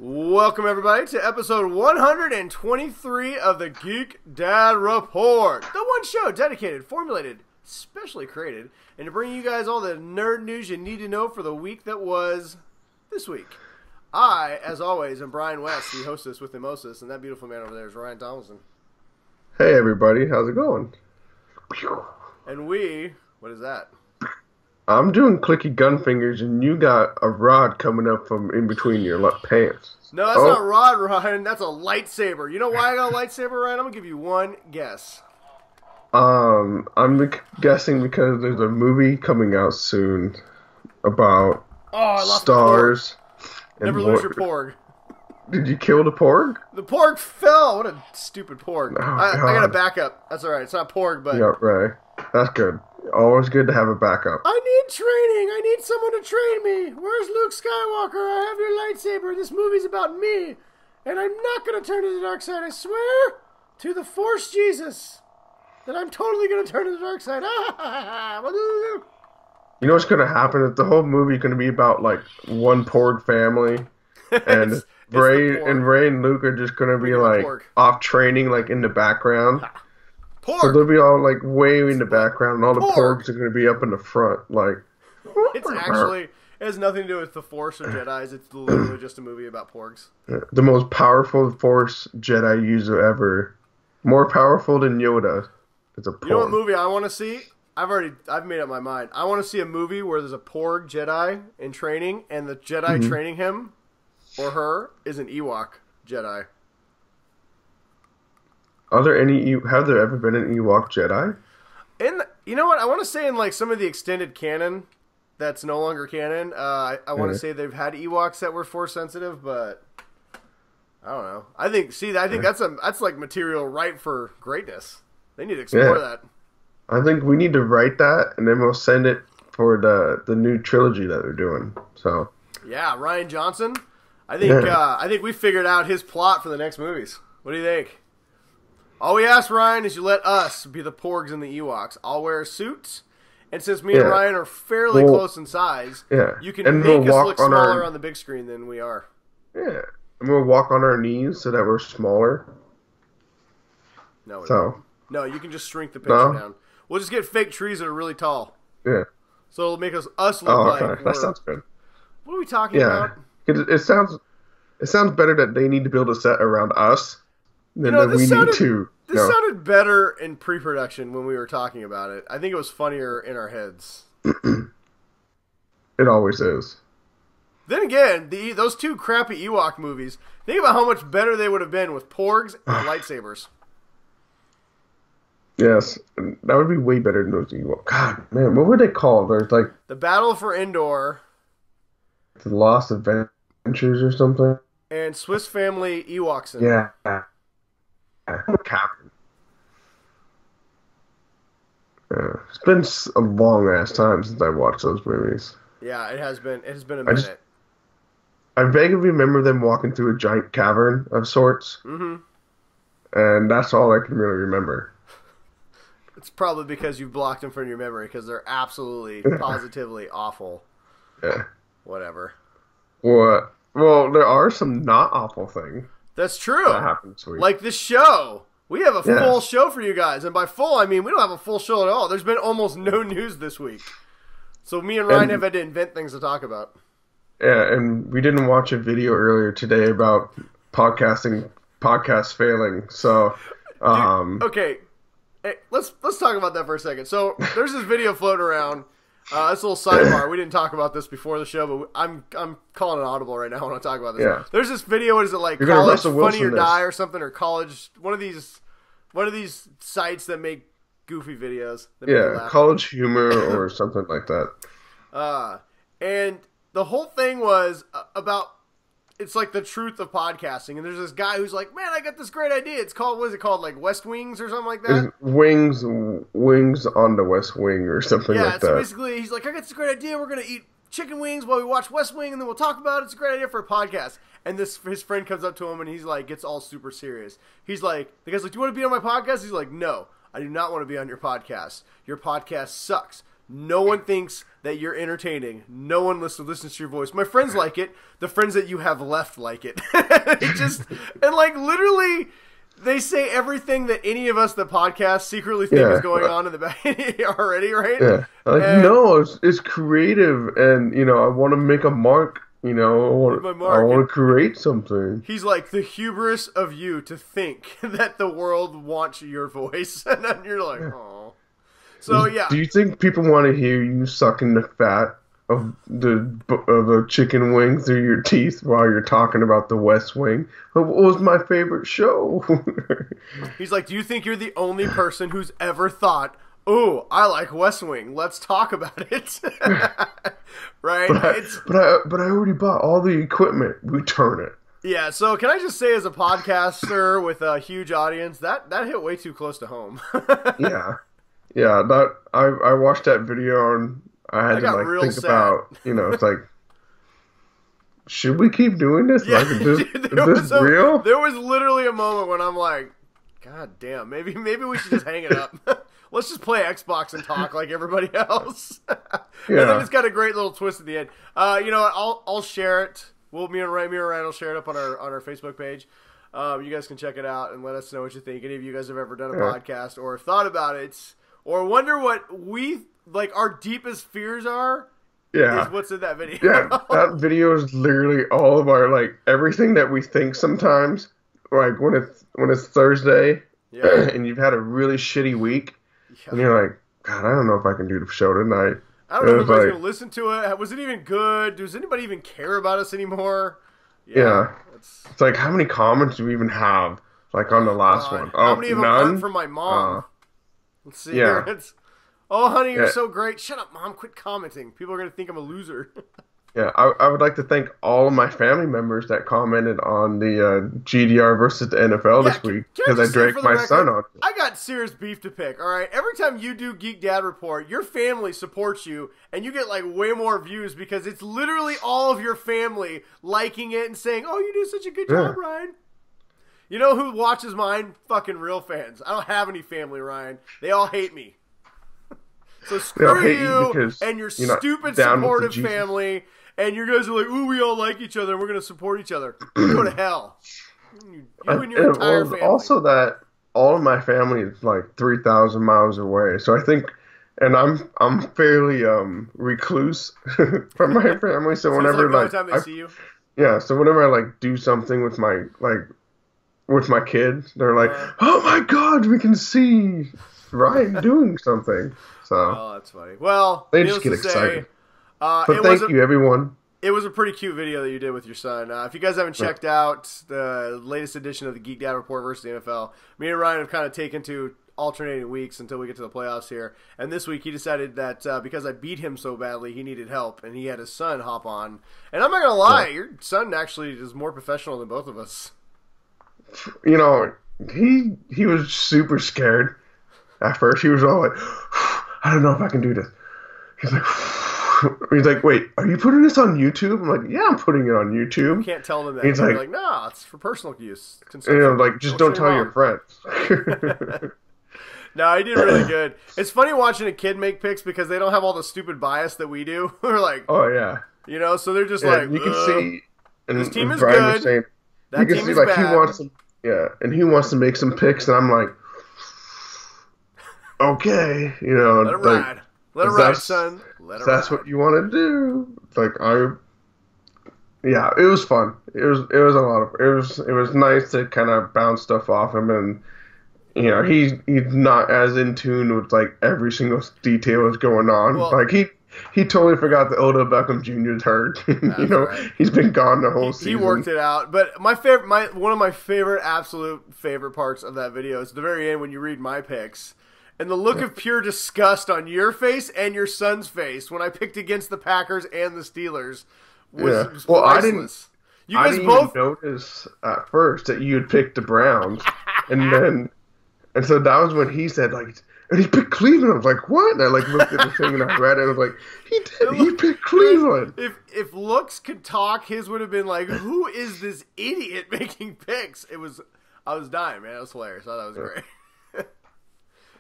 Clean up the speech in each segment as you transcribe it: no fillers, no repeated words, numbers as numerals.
Welcome, everybody, to episode 123 of the Geek Dad Report. The one show dedicated, formulated, specially created, and to bring you guys all the nerd news you need to know for the week that was this week. I, as always, am Brian West, the hostess with Mimosis, and that beautiful man over there is Ryan Tomlinson. Hey, everybody. How's it going? And we... What is that? I'm doing clicky gun fingers, and you got a rod coming up from in between your left pants. No, that's not rod, Ryan. That's a lightsaber. You know why I got a lightsaber, Ryan? I'm going to give you one guess. I'm guessing because there's a movie coming out soon about stars. Never lose your porg. Did you kill the porg? The porg fell. What a stupid porg. Oh, I got a backup. That's all right. It's not porg, but... Yeah, right. That's good. Always good to have a backup. I need training. I need someone to train me. Where's Luke Skywalker? I have your lightsaber. This movie's about me. And I'm not going to turn to the dark side. I swear to the Force Jesus that I'm totally going to turn to the dark side. You know what's going to happen? Is the whole movie going to be about, like, one porg family. And Ray and Luke are just going to be, like, off training, like, in the background. Porg. So they'll be all, like, way in the background, and all the porgs are going to be up in the front, like... It's actually... It has nothing to do with the Force or Jedis. It's literally just a movie about porgs. The most powerful Force Jedi user ever. More powerful than Yoda. It's a porg. You know what movie I want to see? I've made up my mind. I want to see a movie where there's a porg Jedi in training, and the Jedi training him, or her, is an Ewok Jedi. Have there ever been an Ewok Jedi? You know what? I want to say in like some of the extended canon that's no longer canon, I want to say they've had Ewoks that were Force sensitive, but I don't know. I think that's like material ripe for greatness. They need to explore that. I think we need to write that, and then we'll send it for the new trilogy that they're doing. So yeah, Rian Johnson. I think we figured out his plot for the next movies. What do you think? All we ask, Ryan, is you let us be the porgs and the Ewoks. I'll wear suits, and since me and Ryan are fairly close in size, you can make us look smaller on the big screen than we are. Yeah, and we'll walk on our knees so that we're smaller. No, you can just shrink the picture down. We'll just get fake trees that are really tall. Yeah. So it'll make us look like that sounds good. What are we talking about? It sounds better that they need to build a set around us. This sounded better in pre-production when we were talking about it. I think it was funnier in our heads. It always is. Then again, those two crappy Ewok movies, think about how much better they would have been with porgs and lightsabers. Yes, that would be way better than those Ewok. God, man, what were they called? There's like... The Battle for Endor. The Lost Adventures or something? And Swiss Family Ewoks. Yeah. Captain. It's been a long ass time since I watched those movies. Yeah, it has been a minute. I vaguely remember them walking through a giant cavern of sorts. Mm-hmm. And that's all I can really remember. It's probably because you've blocked them from your memory, because they're absolutely, positively awful. Yeah. Whatever. What? Well, there are some not awful things. That's true. That happened this week. Like this show. We have a full show for you guys. And by full, I mean we don't have a full show at all. There's been almost no news this week. So me and Ryan have had to invent things to talk about. Yeah, and we didn't watch a video earlier today about podcasts failing. So, Dude, okay. Hey, let's talk about that for a second. So there's this video floating around. It's a little sidebar. We didn't talk about this before the show, but I'm calling it audible right now when I talk about this. Yeah. There's this video. What is it, like College Funny or Die or something, or college? One of these sites that make goofy videos. That College Humor or something like that. And the whole thing was about. It's like the truth of podcasting, and there's this guy who's like, "Man, I got this great idea. It's called, what is it called, like West Wings or something like that? Wings on the West Wing or something like that." Yeah, so basically, he's like, "I got this great idea. We're gonna eat chicken wings while we watch West Wing, and then we'll talk about it. It's a great idea for a podcast." And his friend comes up to him, and he's like, gets all super serious. He's like, the guy's like, "Do you want to be on my podcast?" He's like, "No, I do not want to be on your podcast. Your podcast sucks. No one thinks that you're entertaining. No one listens to your voice. My friends like it. The friends that you have left like it. And like literally, they say everything that any of us that podcast secretly think is going on in the back already, right? Yeah. Like, no, it's creative, and I want to make a mark. I want to create something. He's like, the hubris of you to think that the world wants your voice, and then you're like, oh. So yeah. Do you think people want to hear you sucking the fat of a chicken wing through your teeth while you're talking about the West Wing? What was my favorite show? He's like, do you think you're the only person who's ever thought, oh, I like West Wing, let's talk about it? Right? But I already bought all the equipment. Return it. Yeah, so can I just say, as a podcaster with a huge audience, that hit way too close to home. Yeah, that I watched that video and I had to like think about, it's like, should we keep doing this? Yeah, like, is this real? There was literally a moment when I'm like, God damn, maybe we should just hang it up. Let's just play Xbox and talk like everybody else. And then it's got a great little twist at the end. You know what? I'll share it. Me and Ryan will share it up on our Facebook page. You guys can check it out and let us know what you think. Any of you guys have ever done a podcast or thought about it, or wonder what we like our deepest fears are. Yeah, is what's in that video. Yeah, that video is literally all of our like everything that we think sometimes. Like when it's Thursday and you've had a really shitty week, and you're like, God, I don't know if I can do the show tonight. I don't know if anybody's gonna listen to it. Was it even good? Does anybody even care about us anymore? Yeah. It's like, how many comments do we even have? Like on the last one? How many of them aren't from my mom? Let's see here. Oh, honey, you're so great. Shut up, Mom. Quit commenting. People are going to think I'm a loser. Yeah, I would like to thank all of my family members that commented on the GDR versus the NFL this week, because I dragged my son on. I got serious beef to pick, all right? Every time you do Geek Dad Report, your family supports you, and you get like way more views because it's literally all of your family liking it and saying, oh, you do such a good job, Ryan. You know who watches mine? Fucking real fans. I don't have any family, Ryan. They all hate me. So screw you and your stupid supportive family. And you guys are like, ooh, we all like each other. And we're going to support each other. Go to hell. You and your entire family. Also that all of my family is like 3,000 miles away. So I think, and I'm fairly recluse from my family. So whenever the only time they see you? Yeah, so whenever I like do something with my kids, they're like, "Oh my God, we can see Ryan doing something." So, oh, that's funny. Well, they just get excited. But thank you, everyone. It was a pretty cute video that you did with your son. If you guys haven't checked out the latest edition of the Geek Dad Report versus the NFL, me and Ryan have kind of taken to alternating weeks until we get to the playoffs here. And this week he decided that because I beat him so badly, he needed help, and he had his son hop on. And I'm not going to lie, your son actually is more professional than both of us. You know, he was super scared at first. He was all like, I don't know if I can do this. He's like, wait, are you putting this on YouTube? I'm like, yeah, I'm putting it on YouTube. You can't tell them that. He's like, no, it's for personal use. Like, just don't tell your friends. No, he did really good. It's funny watching a kid make picks because they don't have all the stupid bias that we do. We're like, oh yeah, you know, so they're just like, you can see, and this team is Brian good. Saying, that team is bad. He wants to make some picks, and I'm like, okay, you know, let it ride. Let it ride, son. Let it ride. That's what you want to do. Like it was fun. It was it was nice to kind of bounce stuff off him, and you know, he's not as in tune with like every single detail that's going on. Well, like he totally forgot that Odell Beckham Jr. is hurt. You know, he's been gone the whole season. He worked it out. But one of my absolute favorite parts of that video is at the very end when you read my picks. And the look of pure disgust on your face and your son's face when I picked against the Packers and the Steelers was priceless. I didn't even notice at first that you had picked the Browns. And so that was when he said, like, and he picked Cleveland. I was like, what? And I like looked at the thing and I read it. I was like, he did. He picked Cleveland. If looks could talk, his would have been like, who is this idiot making picks? I was dying, man. It was hilarious. I thought that was great.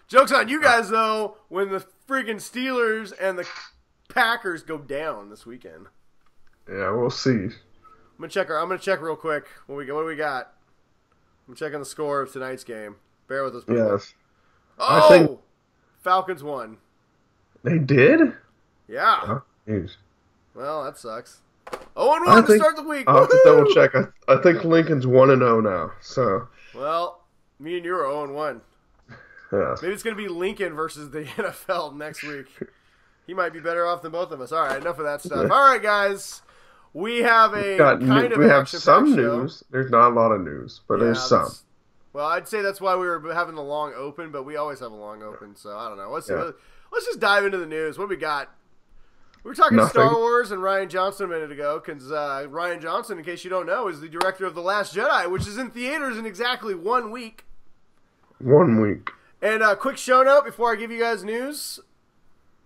Joke's on you guys, though, when the friggin' Steelers and the Packers go down this weekend. Yeah, we'll see. I'm gonna check real quick. What do we got? I'm checking the score of tonight's game. Bear with us, people. Yes. Oh, I think Falcons won. They did? Yeah. Oh, geez. Well, that sucks. 0-1 to start the week. I'll have to double check. I think Lincoln's 1-0 now. So. Well, me and you are 0-1. Yeah. Maybe it's gonna be Lincoln versus the NFL next week. He might be better off than both of us. All right, enough of that stuff. All right, guys. We have we have some news. There's not a lot of news, but there's some. Well, I'd say that's why we were having the long open, but we always have a long open, so I don't know. Let's just dive into the news. What do we got? We were talking Star Wars and Rian Johnson a minute ago, because Rian Johnson, in case you don't know, is the director of The Last Jedi, which is in theaters in exactly 1 week. 1 week. And a quick show note before I give you guys news.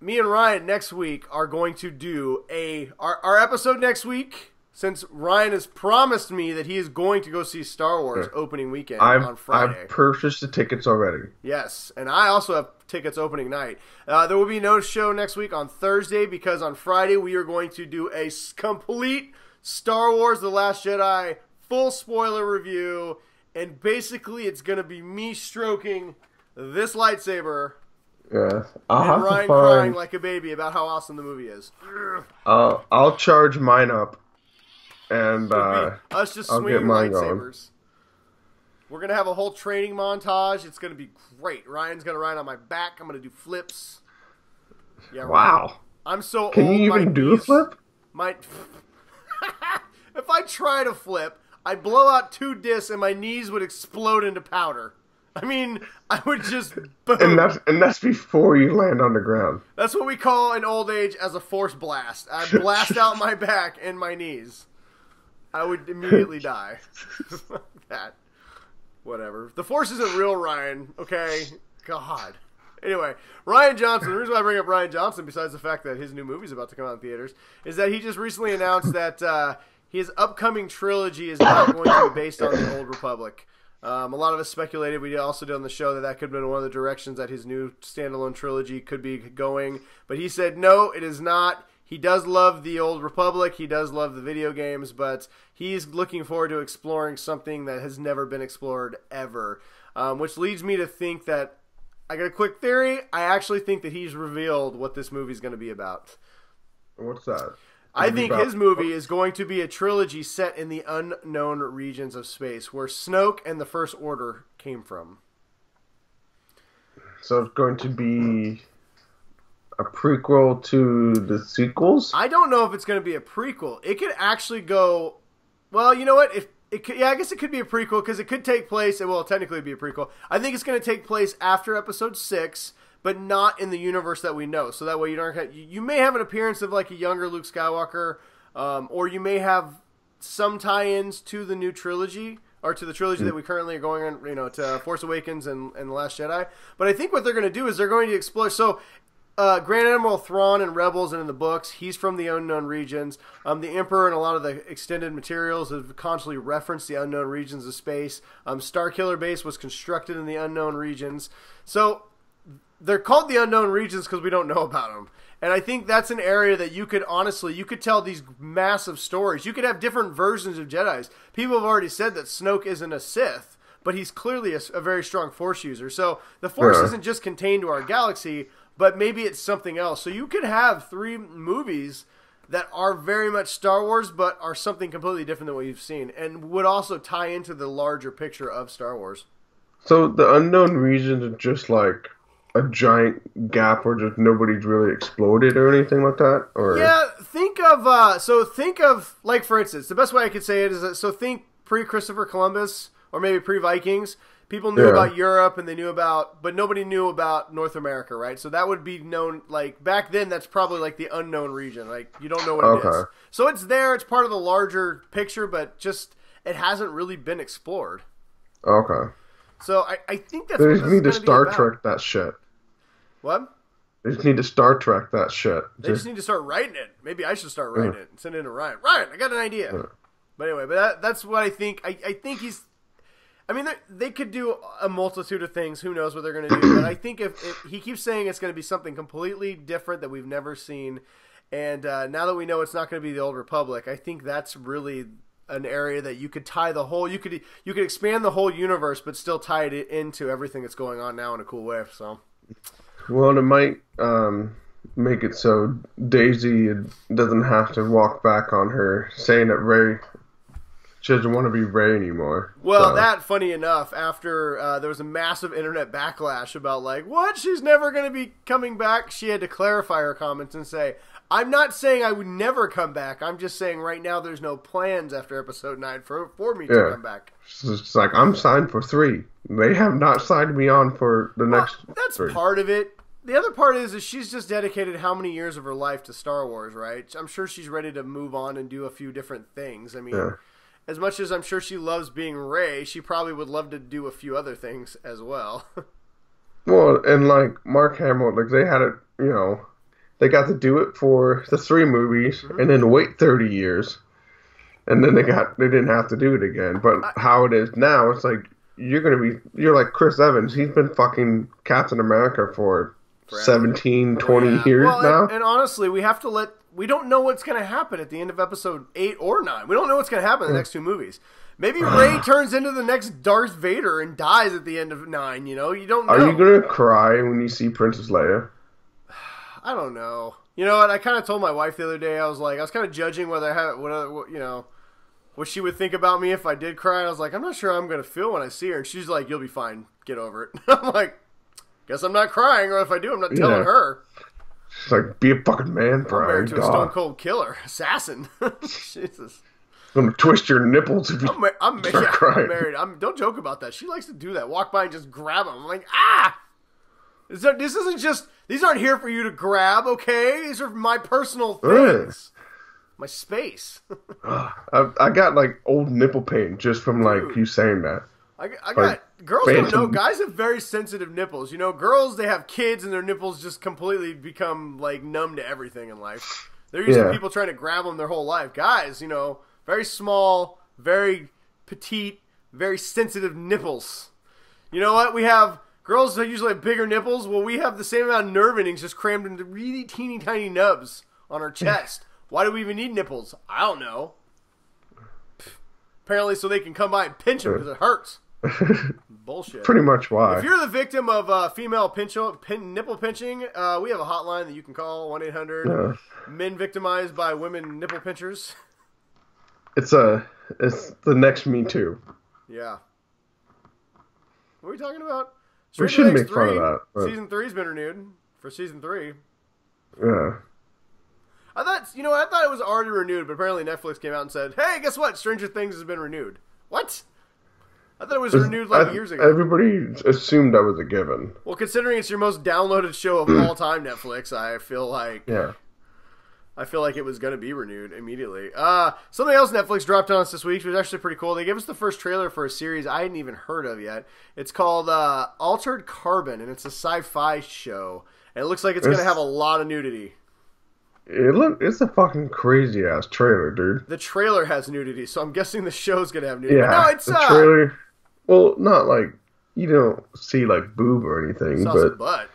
Me and Ryan next week are going to do our episode next week, since Ryan has promised me that he is going to go see Star Wars opening weekend on Friday. I've purchased the tickets already. Yes, and I also have tickets opening night. There will be no show next week on Thursday, because on Friday we are going to do a complete Star Wars The Last Jedi full spoiler review, and basically it's going to be me stroking this lightsaber. Yeah, and Ryan crying like a baby about how awesome the movie is. I'll charge mine up, and us just swinging lightsabers. We're gonna have a whole training montage. It's gonna be great. Ryan's gonna ride on my back. I'm gonna do flips. Yeah. Wow. Ryan, I'm so Can old. You even do a flip? If I try to flip, I'd blow out 2 discs and my knees would explode into powder. I mean, I would just boom. And that's before you land on the ground. That's what we call in old age as a force blast. I blast out my back and my knees. I would immediately die. That. Whatever. The force isn't real, Ryan. Okay? God. Anyway, Rian Johnson, the reason why I bring up Rian Johnson, besides the fact that his new movie is about to come out in theaters, is that he just recently announced that his upcoming trilogy is not going to be based on the Old Republic. A lot of us speculated, we also did on the show, that could have been one of the directions that his new standalone trilogy could be going. But he said, no, it is not. He does love the Old Republic. He does love the video games, but he's looking forward to exploring something that has never been explored ever. Which leads me to think that, I got a quick theory, I actually think that he's revealed what this movie is going to be about. What's that? I think his movie is going to be a trilogy set in the unknown regions of space, where Snoke and the First Order came from. So it's going to be a prequel to the sequels? I don't know if it's going to be a prequel. It could actually go... Well, you know what? I guess it could be a prequel, because it could take place... Well, technically it'd be a prequel. I think it's going to take place after Episode 6... but not in the universe that we know. So that way you may have an appearance of like a younger Luke Skywalker, or you may have some tie-ins to the new trilogy, or to the trilogy that we currently are going on, to Force Awakens and The Last Jedi. But I think what they're going to do is they're going to explore. So Grand Admiral Thrawn in Rebels and in the books, he's from the unknown regions. The Emperor and a lot of the extended materials have constantly referenced the unknown regions of space. Starkiller Base was constructed in the unknown regions. So they're called the unknown regions because we don't know about them. And I think that's an area that you could tell these massive stories. You could have different versions of Jedis. People have already said that Snoke isn't a Sith, but he's clearly a very strong Force user. So the Force isn't just contained to our galaxy, but maybe it's something else. So you could have 3 movies that are very much Star Wars, but are something completely different than what you've seen, and would also tie into the larger picture of Star Wars. So the unknown regions are just like a giant gap where just nobody's really exploded or anything like that? Or yeah, think of like, for instance, the best way I could say it is that, so think pre-Christopher Columbus, or maybe pre-Vikings. People knew about Europe, and but nobody knew about North America, right? So that would be known, like, back then, that's probably like the unknown region. Like, you don't know what it is. So it's there, it's part of the larger picture, but just, it hasn't really been explored. Okay. So I think that's they what just need to Star Trek that shit. What? They just need to Star Trek that shit. They just need to start writing it. Maybe I should start writing it and send it to Ryan. Ryan, I got an idea. But anyway, that's what I think. I think he's... I mean, they could do a multitude of things. Who knows what they're going to do. But I think if he keeps saying it's going to be something completely different that we've never seen. And now that we know it's not going to be the Old Republic, I think that's really an area that you could tie the whole. You could expand the whole universe, but still tie it into everything that's going on now in a cool way. So, well, it might make it so Daisy doesn't have to walk back on her saying that Rey. She doesn't want to be Rey anymore. Well, so. That, funny enough, after there was a massive internet backlash about, like, what? She's never going to be coming back? She had to clarify her comments and say, I'm not saying I would never come back. I'm just saying right now there's no plans after Episode 9 for me to come back. It's like, I'm signed for 3. They have not signed me on for the next That's 3. Part of it. The other part is she's just dedicated how many years of her life to Star Wars, right? I'm sure she's ready to move on and do a few different things. I mean... Yeah. As much as I'm sure she loves being Rey, she probably would love to do a few other things as well. Well, and like Mark Hamill, like they had it, you know, they got to do it for the 3 movies and then wait 30 years, and then they didn't have to do it again. But how it is now, it's like you're like Chris Evans. He's been fucking Captain America for 17, 20 years now. And honestly, we don't know what's going to happen at the end of Episode 8 or 9. We don't know what's going to happen in the next 2 movies. Maybe Rey turns into the next Darth Vader and dies at the end of 9, you know? You don't know. Are you going to cry when you see Princess Leia? I don't know. You know what? I kind of told my wife the other day, I was kind of judging what she would think about me if I did cry. I was like, I'm not sure how I'm going to feel when I see her. And she's like, you'll be fine. Get over it. I'm like, guess I'm not crying, or if I do, I'm not telling her. She's like, be a fucking man, Brian. I'm married to a stone cold killer, assassin. Jesus. I'm going to twist your nipples if you I'm married. Don't joke about that. She likes to do that. Walk by and just grab them. I'm like, ah! This isn't just... These aren't here for you to grab, okay? These are my personal things. My space. I got, like, old nipple pain just from, like, you saying that. I got... Girls don't know. Guys have very sensitive nipples. You know, girls, they have kids and their nipples just completely become, like, numb to everything in life. They're used to people trying to grab them their whole life. Guys, you know, very small, very petite, very sensitive nipples. You know what? We have... Girls usually have bigger nipples. Well, we have the same amount of nerve endings just crammed into really teeny tiny nubs on our chest. Why do we even need nipples? I don't know. Apparently so they can come by and pinch them because it hurts. Bullshit. Pretty much why. If you're the victim of female nipple pinching, we have a hotline that you can call, 1-800 men victimized by women nipple pinchers. It's the next Me Too. Yeah. What are we talking about? We shouldn't make fun of that. But... Season 3's been renewed for season 3. Yeah. I thought it was already renewed, but apparently Netflix came out and said, "Hey, guess what? Stranger Things has been renewed." What? I thought it was renewed years ago. Everybody assumed that was a given. Well, considering it's your most downloaded show of all time, Netflix, I feel like it was going to be renewed immediately. Something else Netflix dropped on us this week, which was actually pretty cool. They gave us the first trailer for a series I hadn't even heard of yet. It's called Altered Carbon, and it's a sci-fi show. And it looks like it's going to have a lot of nudity. It's a fucking crazy-ass trailer, dude. The trailer has nudity, so I'm guessing the show's going to have nudity. Yeah, but no, it's... the trailer... Well, not like... You don't see, like, boob or anything, but... Some butt.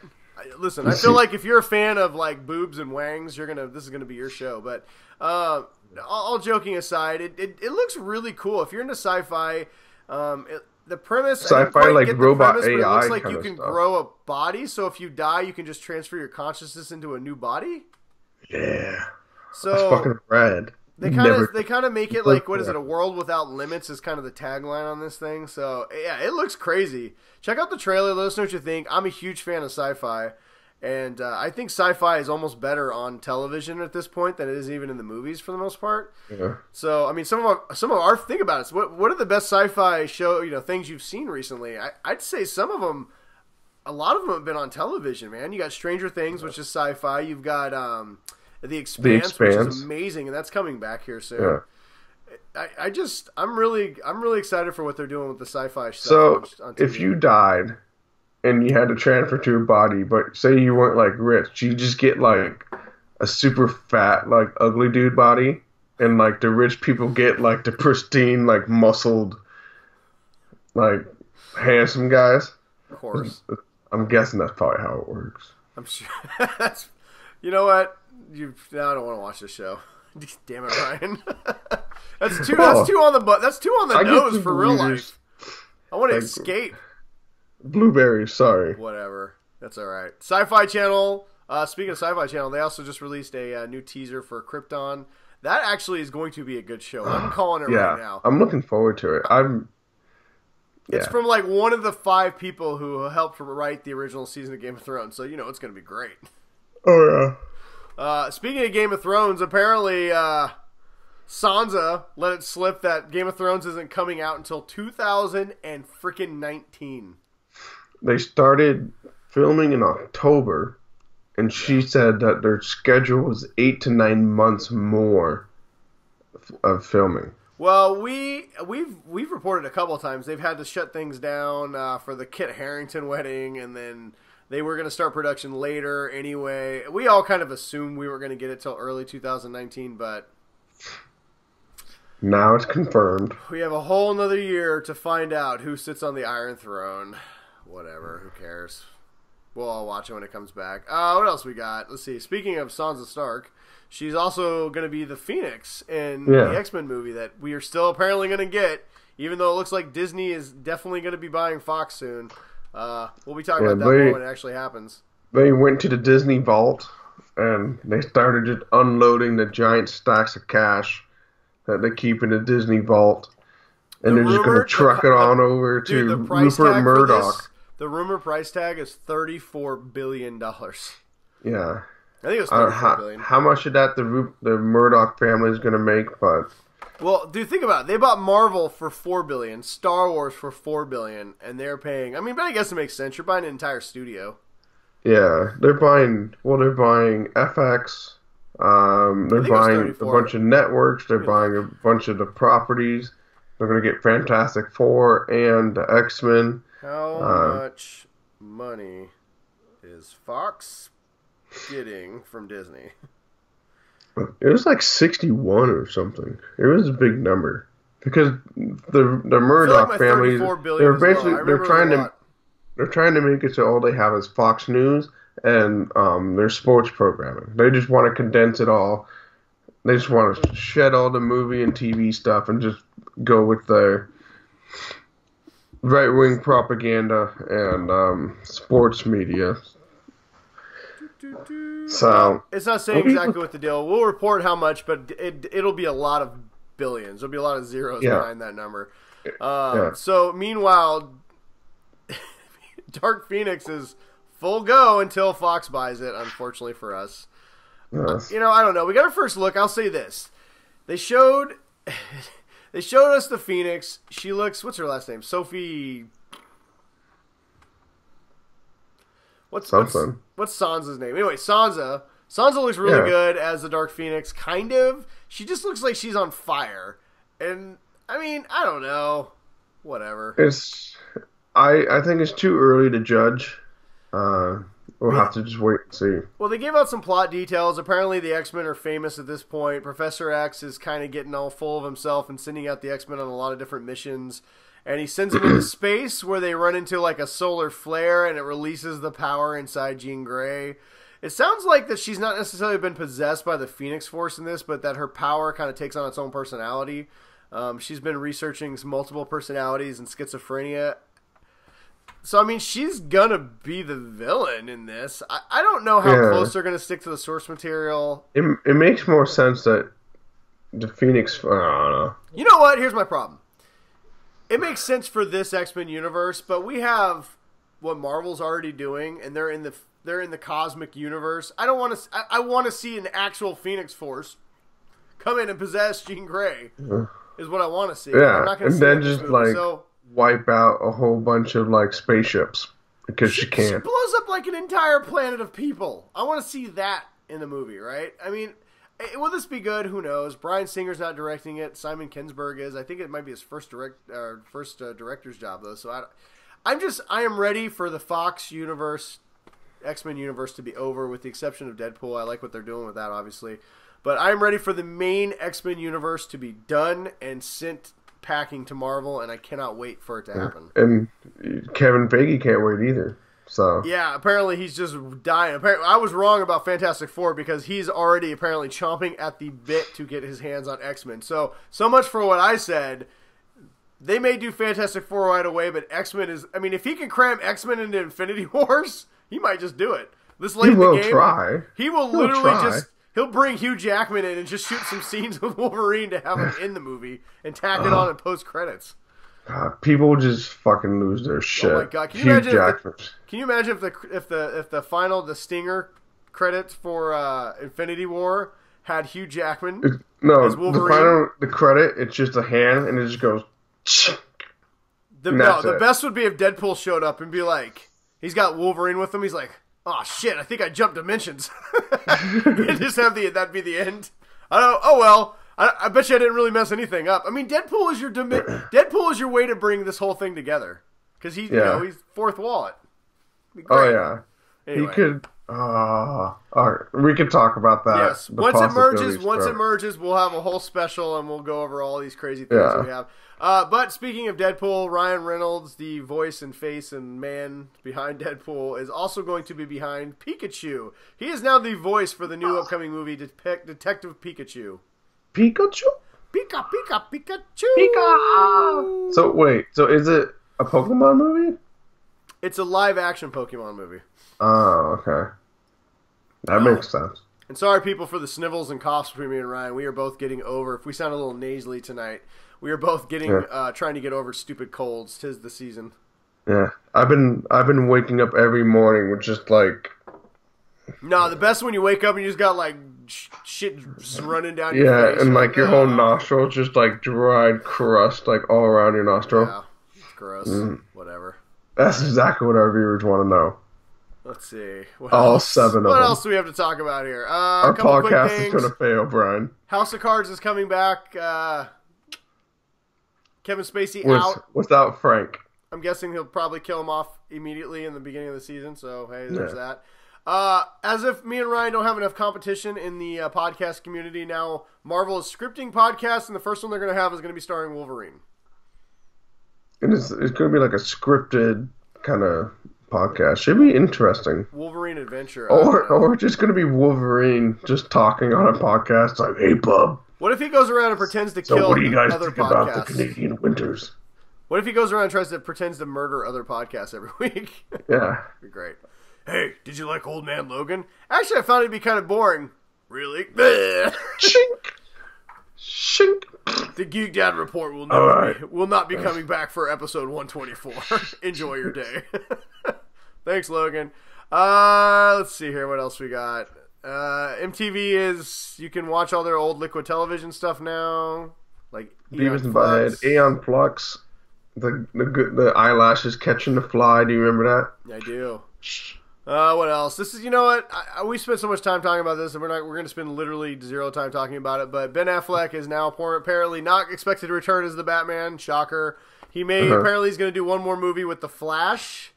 Listen, I feel like if you're a fan of like boobs and wangs, this is gonna be your show. But all joking aside, it looks really cool. If you're into sci-fi, the premise sci-fi like robot AI, it looks like you can stuff. grow a body. So if you die, you can just transfer your consciousness into a new body. Yeah, so that's fucking rad. They kind of make it like, what is it? A world without limits is kind of the tagline on this thing. So yeah, it looks crazy. Check out the trailer. Let us know what you think. I'm a huge fan of sci-fi, and I think sci-fi is almost better on television at this point than it is even in the movies for the most part. Yeah. So I mean, some of our think about it. So what are the best sci-fi things you've seen recently? I'd say some of them. A lot of them have been on television, man. You got Stranger Things, which is sci-fi. You've got The Expanse, which is amazing, and that's coming back here soon. Yeah. I'm really excited for what they're doing with the sci-fi stuff. So, if you died and you had to transfer to a body, but say you weren't like rich, you just get like a super fat, like ugly dude body, and like the rich people get like the pristine, like muscled, like handsome guys. Of course. I'm guessing that's probably how it works. I'm sure. You know what? I don't want to watch this show. Damn it, Ryan. That's too on the nose for real life. I want to escape. Blueberries, sorry. Whatever. That's all right. Sci-Fi Channel. Speaking of Sci-Fi Channel, they also just released a new teaser for Krypton. That actually is going to be a good show. I'm calling it right now. I'm looking forward to it. It's from like one of the 5 people who helped write the original season of Game of Thrones, so it's going to be great. Oh yeah. Speaking of Game of Thrones, apparently Sansa let it slip that Game of Thrones isn't coming out until 2019. They started filming in October, and she said that their schedule was 8 to 9 months more of filming. Well, we've reported a couple of times they've had to shut things down for the Kit Harington wedding, and then they were going to start production later anyway. We all kind of assumed we were going to get it till early 2019, but now it's confirmed. We have a whole another year to find out who sits on the Iron Throne. Whatever, who cares? We'll all watch it when it comes back. What else we got? Let's see. Speaking of Sansa Stark, she's also going to be the Phoenix in the X-Men movie that we are still apparently going to get, even though it looks like Disney is definitely going to be buying Fox soon. We'll be talking about that more when it actually happens. They went to the Disney vault, and they started just unloading the giant stacks of cash that they keep in the Disney vault. And they're just going to truck it on over to Rupert Murdoch. The rumor price tag is $34 billion. Yeah. I think it was $34 billion. How much of that the Murdoch family is going to make? But well, dude, think about it. They bought Marvel for $4 billion, Star Wars for $4 billion, and they're paying. I mean, but I guess it makes sense. You're buying an entire studio. Yeah, they're buying FX. They're buying a bunch of networks. They're buying a bunch of the properties. They're going to get Fantastic Four and the X-Men. How much money is Fox getting from Disney? It was like 61 or something. It was a big number because the Murdoch family, they're trying to make it so all they have is Fox News and their sports programming. They just want to condense it all. They just want to shed all the movie and TV stuff and just go with the right-wing propaganda and sports media. So it's not saying exactly what the deal. We'll report how much, but it'll be a lot of billions. There'll be a lot of zeros behind that number. So meanwhile, Dark Phoenix is full go until Fox buys it. Unfortunately for us, I don't know. We got our first look. I'll say this: they showed us the Phoenix. She looks. What's her last name? Sophie. What's Sansa's name? Anyway, Sansa. Sansa looks really good as the Dark Phoenix. Kind of. She just looks like she's on fire. And I mean, I don't know. Whatever. I think it's too early to judge. We'll have to just wait and see. Well, they gave out some plot details. Apparently, the X-Men are famous at this point. Professor X is kind of getting all full of himself and sending out the X-Men on a lot of different missions. And he sends them into space where they run into like a solar flare and it releases the power inside Jean Grey. It sounds like that she's not necessarily been possessed by the Phoenix Force in this, but that her power kind of takes on its own personality. She's been researching multiple personalities and schizophrenia. So, I mean, she's going to be the villain in this. I don't know how close they're going to stick to the source material. It makes more sense that the Phoenix... I don't know. You know what? Here's my problem. It makes sense for this X-Men universe, but we have what Marvel's already doing, and they're in the cosmic universe. I don't want to. I want to see an actual Phoenix Force come in and possess Jean Grey. Is what I want to see. Yeah, I'm not gonna and see then just wipe out a whole bunch of spaceships because she can't. She blows up like an entire planet of people. I want to see that in the movie, right? I mean. Will this be good? Who knows? Bryan Singer's not directing it. Simon Kinberg is. I think it might be his first director's job, though. So I am ready for the Fox universe, X-Men universe to be over, with the exception of Deadpool. I like what they're doing with that, obviously. But I'm ready for the main X-Men universe to be done and sent packing to Marvel, and I cannot wait for it to happen. And Kevin Feige can't wait either. So yeah, apparently he's just dying. Apparently, I was wrong about Fantastic Four because he's already apparently chomping at the bit to get his hands on X-Men. So much for what I said. They may do Fantastic Four right away, but X-Men is... I mean, if he can cram X-Men into Infinity Wars, he might just do it. This late in the game, try. He will literally just... He'll bring Hugh Jackman in and just shoot some scenes with Wolverine to have him in the movie and tack it on in post-credits. God, people just fucking lose their shit. Oh my god! Can you imagine if the final Stinger credits for Infinity War had Hugh Jackman as Wolverine? The credit, it's just a hand and it just goes. The best would be if Deadpool showed up and be like, he's got Wolverine with him. He's like, oh shit! I think I jumped dimensions. And just have that'd be the end. I don't. Oh well. I bet you I didn't really mess anything up. I mean, Deadpool is your way to bring this whole thing together because he's fourth wall it. Oh yeah, anyway. He could. All right, we could talk about that. Yes, once it merges, we'll have a whole special and we'll go over all these crazy things that we have. But speaking of Deadpool, Ryan Reynolds, the voice and face and man behind Deadpool, is also going to be behind Pikachu. He is now the voice for the new upcoming movie, Detective Pikachu. Pikachu? Pikachu! Pika! So wait, is it a Pokemon movie? It's a live-action Pokemon movie. Oh, okay. That makes sense. And sorry, people, for the snivels and coughs between me and Ryan. We are both getting over. If we sound a little nasally tonight, we are both getting trying to get over stupid colds. 'Tis the season. Yeah, I've been waking up every morning with just like. No, the best when you wake up and you just got like shit just running down your face. Yeah, and like your whole nostril just like dried crust like all around your nostril. Yeah, it's gross. Whatever. That's exactly what our viewers want to know. Let's see. All 7 of them. What else do we have to talk about here? Our podcast is going to fail, Brian. House of Cards is coming back. Kevin Spacey out. Without Frank. I'm guessing he'll probably kill him off immediately in the beginning of the season, so hey, there's that. As if me and Ryan don't have enough competition in the podcast community, now Marvel is scripting podcasts, and the first one they're going to have is going to be starring Wolverine. And it's going to be like a scripted kind of podcast. Should be interesting. Wolverine adventure. Or just going to be Wolverine just talking on a podcast like, hey, bub. What if he goes around and pretends to kill other podcasts? What do you guys think about the Canadian winters? What if he goes around and pretends to murder other podcasts every week? Yeah. That'd be great. Hey, did you like Old Man Logan? Actually, I found it to be kind of boring. Really? Shink. Shink. The Geek Dad Report will not be coming back for episode 124. Enjoy your day. Thanks, Logan. Let's see here. What else we got? MTV is... You can watch all their old Liquid Television stuff now. Like Beavis and Butthead. Aeon Flux. The eyelashes catching the fly. Do you remember that? I do. What else? This is, you know what? We spent so much time talking about this, and we're going to spend literally 0 time talking about it. But Ben Affleck is now apparently not expected to return as the Batman. Shocker. He apparently he's going to do one more movie with the Flash,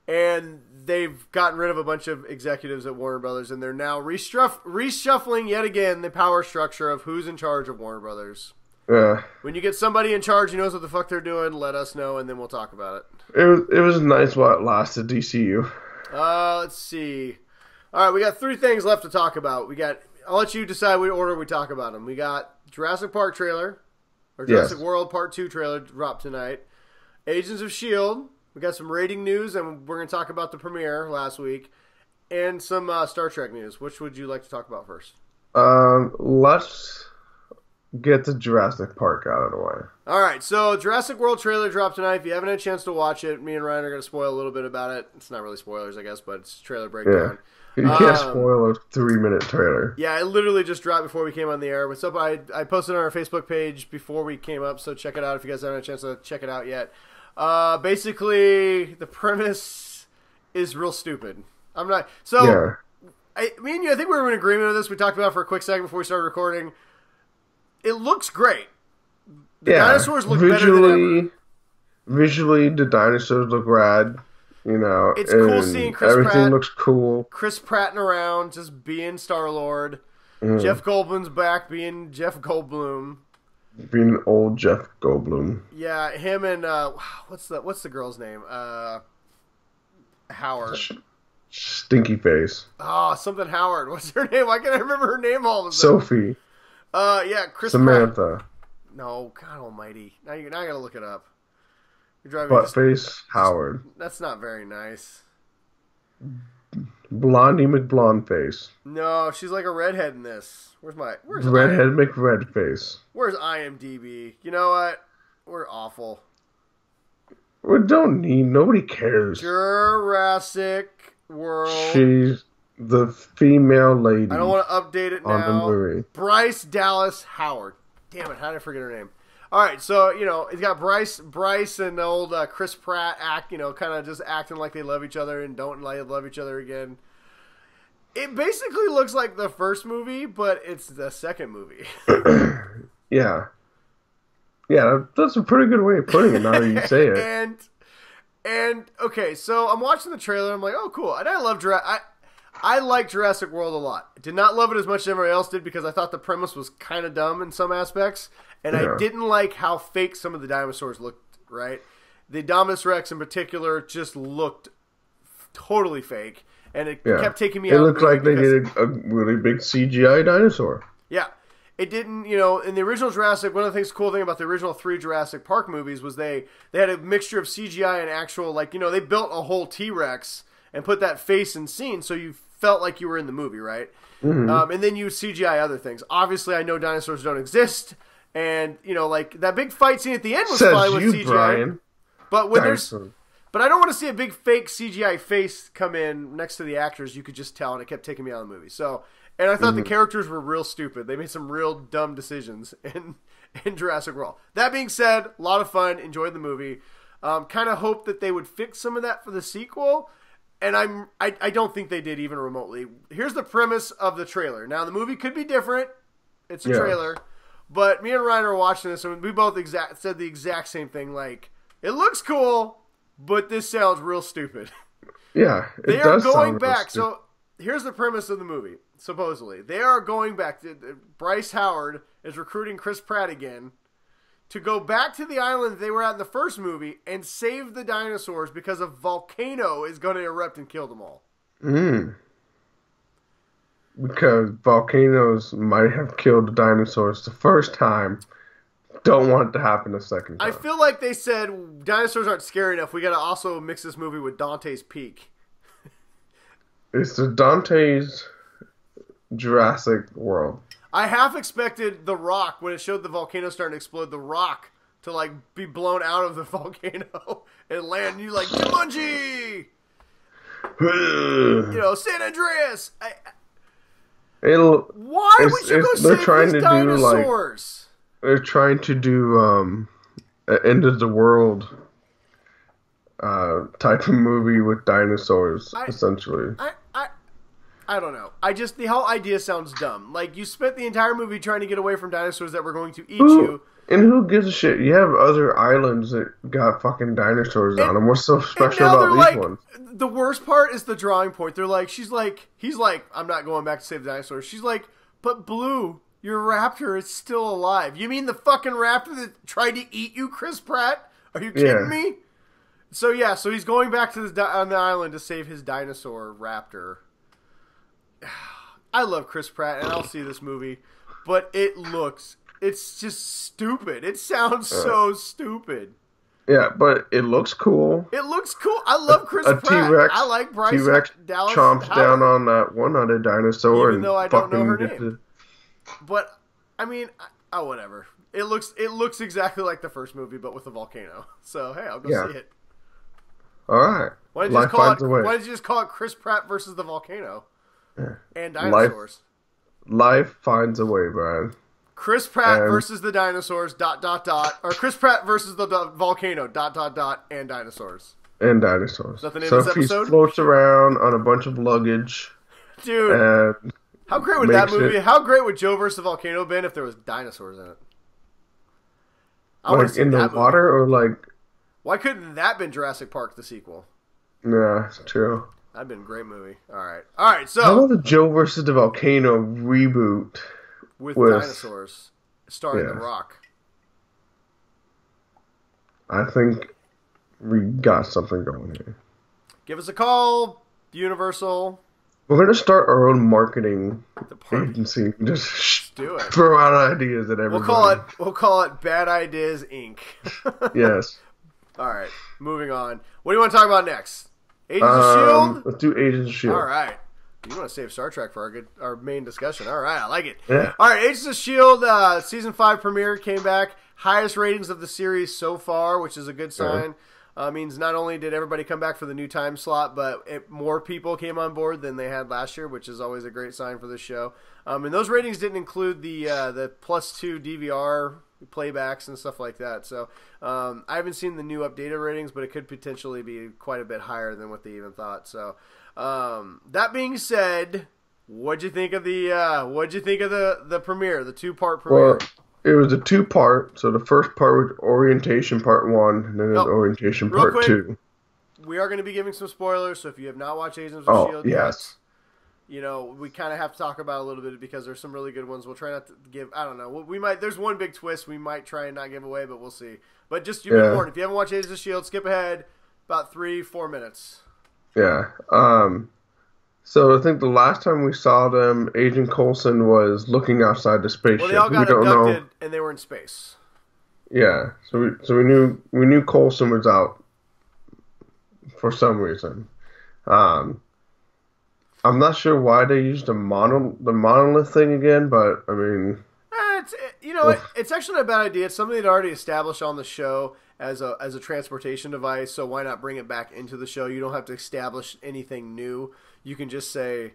and they've gotten rid of a bunch of executives at Warner Brothers, and they're now reshuffling yet again the power structure of who's in charge of Warner Brothers. Yeah. When you get somebody in charge who knows what the fuck they're doing, let us know, and then we'll talk about it. It was nice while it lasted, DCU. Let's see. All right, we got 3 things left to talk about. I'll let you decide what order we talk about them. We got Jurassic Park trailer, or Jurassic World Part 2 trailer dropped tonight. Agents of S.H.I.E.L.D. We got some rating news, and we're going to talk about the premiere last week, and some Star Trek news. Which would you like to talk about first? Let's get the Jurassic Park out of the way. All right, so Jurassic World trailer dropped tonight. If you haven't had a chance to watch it, me and Ryan are going to spoil a little bit about it. It's not really spoilers, I guess, but it's trailer breakdown. Yeah. You can't spoil a 3-minute trailer. Yeah, it literally just dropped before we came on the air. What's up? I posted it on our Facebook page before we came up, so check it out if you guys haven't had a chance to check it out yet. Basically, the premise is real stupid. I'm not... So, yeah. Me and you, I think we were in agreement with this. We talked about it for a quick second before we started recording. It looks great. The dinosaurs look better than ever. Visually, the dinosaurs look rad. You know, it's cool seeing Chris Pratt. Everything looks cool. Chris Pratt around, just being Star-Lord. Jeff Goldblum's back, being Jeff Goldblum. Being old Jeff Goldblum. Yeah, him and what's the girl's name? Howard. Stinky face. Oh, something Howard. What's her name? Why can't I remember her name all of a sudden? Sophie. Yeah, Chris Samantha. Pratt. No, God Almighty. Now I gotta look it up. You're driving Buttface Howard. That's not very nice. Blondie McBlonde face. No, she's like a redhead in this. Where's Redhead McRed face? Where's IMDb? You know what? We're awful. We don't need. Nobody cares. Jurassic World. She's the female lady. I don't want to update it now. Bryce Dallas Howard. Damn it! How did I forget her name? All right, so he's got Bryce, and old Chris Pratt kind of just acting like they love each other and don't love each other again. It basically looks like the first movie, but it's the second movie. Yeah, that's a pretty good way of putting it. Now that you say it. and okay, so I'm watching the trailer. I'm like, oh, cool, and I love I like Jurassic World a lot. I did not love it as much as everybody else did because I thought the premise was kind of dumb in some aspects. And I didn't like how fake some of the dinosaurs looked, right? The Dominus Rex in particular just looked totally fake. And it kept taking me out. It looked like they did a really big CGI dinosaur. Yeah. It didn't, in the original Jurassic, one of the cool thing about the original 3 Jurassic Park movies was they had a mixture of CGI and actual, they built a whole T-Rex and put that face in scene so you felt like you were in the movie, right? Mm-hmm. And then you CGI other things. Obviously, I know dinosaurs don't exist. And that big fight scene at the end was fine with CGI. Brian. But when but I don't want to see a big fake CGI face come in next to the actors. You could just tell, and it kept taking me out of the movie. So, and I thought the characters were real stupid. They made some real dumb decisions in Jurassic World. That being said, a lot of fun. Enjoyed the movie. Kind of hoped that they would fix some of that for the sequel. And I don't think they did even remotely. Here's the premise of the trailer. Now, the movie could be different. It's a trailer. But me and Ryan are watching this, and we both said the exact same thing. Like, it looks cool, but this sounds real stupid. Yeah, they are going back. So here's the premise of the movie. Supposedly, they are going back. Bryce Howard is recruiting Chris Pratt again to go back to the island they were at in the first movie and save the dinosaurs because a volcano is going to erupt and kill them all. Because volcanoes might have killed the dinosaurs the first time. Don't want it to happen the second time. I feel like they said dinosaurs aren't scary enough. We got to also mix this movie with Dante's Peak. It's the Dante's Jurassic World. I half expected The Rock, when it showed the volcano starting to explode, The Rock to be blown out of the volcano and land. And you Jumanji! San Andreas! Why would you go save these dinosaurs? They're trying to do an end of the world type of movie with dinosaurs, essentially. I don't know. The whole idea sounds dumb. You spent the entire movie trying to get away from dinosaurs that were going to eat you. And who gives a shit? You have other islands that got fucking dinosaurs on them. What's so special about these ones? The worst part is the drawing point. He's like, I'm not going back to save the dinosaurs. She's like, but Blue, your raptor is still alive. You mean the fucking raptor that tried to eat you, Chris Pratt? Are you kidding me? So he's going back to on the island to save his dinosaur raptor. I love Chris Pratt, and I'll see this movie, but it's just stupid. It sounds so stupid. Yeah, but it looks cool. It looks cool. I love Chris Pratt. T-Rex, I like Bryce T-Rex Dallas chomps Howard. down on that one other dinosaur, even though I don't know her name. But I mean, whatever. It looks exactly like the first movie, but with a volcano. So hey, I'll go see it. All right. Why did you just call it Chris Pratt versus the volcano? Yeah. And dinosaurs. Life finds a way, Brian. Chris Pratt versus the dinosaurs, ... or Chris Pratt versus the volcano, ... and dinosaurs. And dinosaurs. Is that the name of this episode? He floats around on a bunch of luggage. Dude, how great would that movie? How great would Joe versus the volcano have been if there was dinosaurs in it? In the water or Why couldn't that been Jurassic Park the sequel? Yeah, it's true. That'd been a great movie. All right. So how about the Joe versus the volcano reboot with dinosaurs, starring The Rock? I think we got something going here. give us a call, Universal. We're going to start our own marketing agency. Just do it. Throw out ideas at everybody. We'll call it Bad Ideas, Inc. Yes. All right, moving on. What do you want to talk about next? Agents of S.H.I.E.L.D.? Let's do Agents of S.H.I.E.L.D. All right. You want to save Star Trek for our main discussion. All right, I like it. Yeah. All right, Agents of S.H.I.E.L.D. Season 5 premiere came back. Highest ratings of the series so far, which is a good sign. Means not only did everybody come back for the new time slot, but more people came on board than they had last year, which is always a great sign for this show. And those ratings didn't include the +2 DVR playbacks and stuff like that. So I haven't seen the new updated ratings, but it could potentially be quite a bit higher than what they even thought. So that being said, what'd you think of the premiere, the 2-part premiere? Well, it was a 2-part. So the first part was orientation part 1, and then orientation part 2. We are going to be giving some spoilers, so if you have not watched Agents of S.H.I.E.L.D. yes. yet, we kind of have to talk about it a little bit because there's some really good ones. We'll try not to give. I don't know. We might. There's one big twist we might try and not give away, but we'll see. But just you've been warned. If you haven't watched Agents of S.H.I.E.L.D., skip ahead about 3-4 minutes. Yeah. So I think the last time we saw them, Agent Coulson was looking outside the spaceship. Well, they all got abducted, and they were in space. Yeah. So we knew Coulson was out for some reason. I'm not sure why they used the monolith thing again, but I mean, it's actually not a bad idea. It's something they'd already established on the show as a transportation device. So why not bring it back into the show? You don't have to establish anything new. You can just say,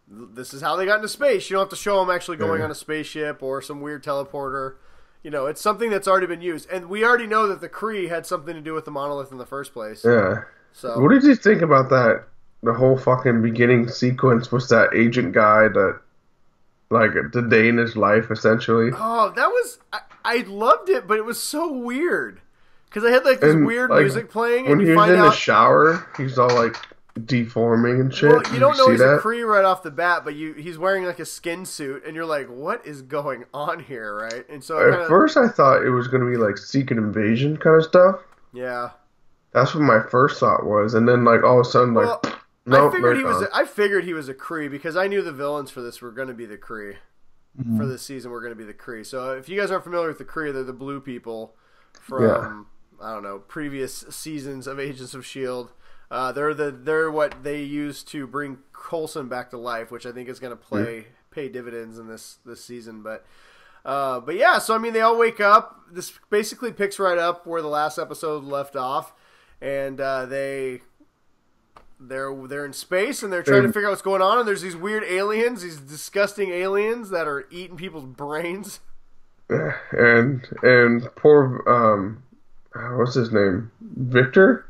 this is how they got into space. You don't have to show them actually going on a spaceship or some weird teleporter. It's something that's already been used. And we already know that the Kree had something to do with the monolith in the first place. Yeah. So what did you think about that? The whole fucking beginning sequence was that agent guy that, like, the day in his life, essentially. Oh, that was... I loved it, but it was so weird. Because I had, like, this weird music playing, and you find out... When he was in the shower, he's all, like, deforming and shit. Well, you don't know he's a Kree right off the bat, but he's wearing like a skin suit, and you're like, what is going on here, right? And so at first I thought it was going to be like Secret Invasion kind of stuff. Yeah. That's what my first thought was, and then like all of a sudden like, nope, I figured he was a Kree because I knew the villains for this were going to be the Kree. Mm-hmm. For this season, we're going to be the Kree. So if you guys aren't familiar with the Kree, they're the blue people from I don't know, previous seasons of Agents of S.H.I.E.L.D. They're what they use to bring Coulson back to life, which I think is going to pay dividends in this season. But yeah, so I mean, they all wake up. This basically picks right up where the last episode left off, and they're in space and they're trying to figure out what's going on. And there's these weird aliens, these disgusting aliens that are eating people's brains. And poor what's his name, Victor?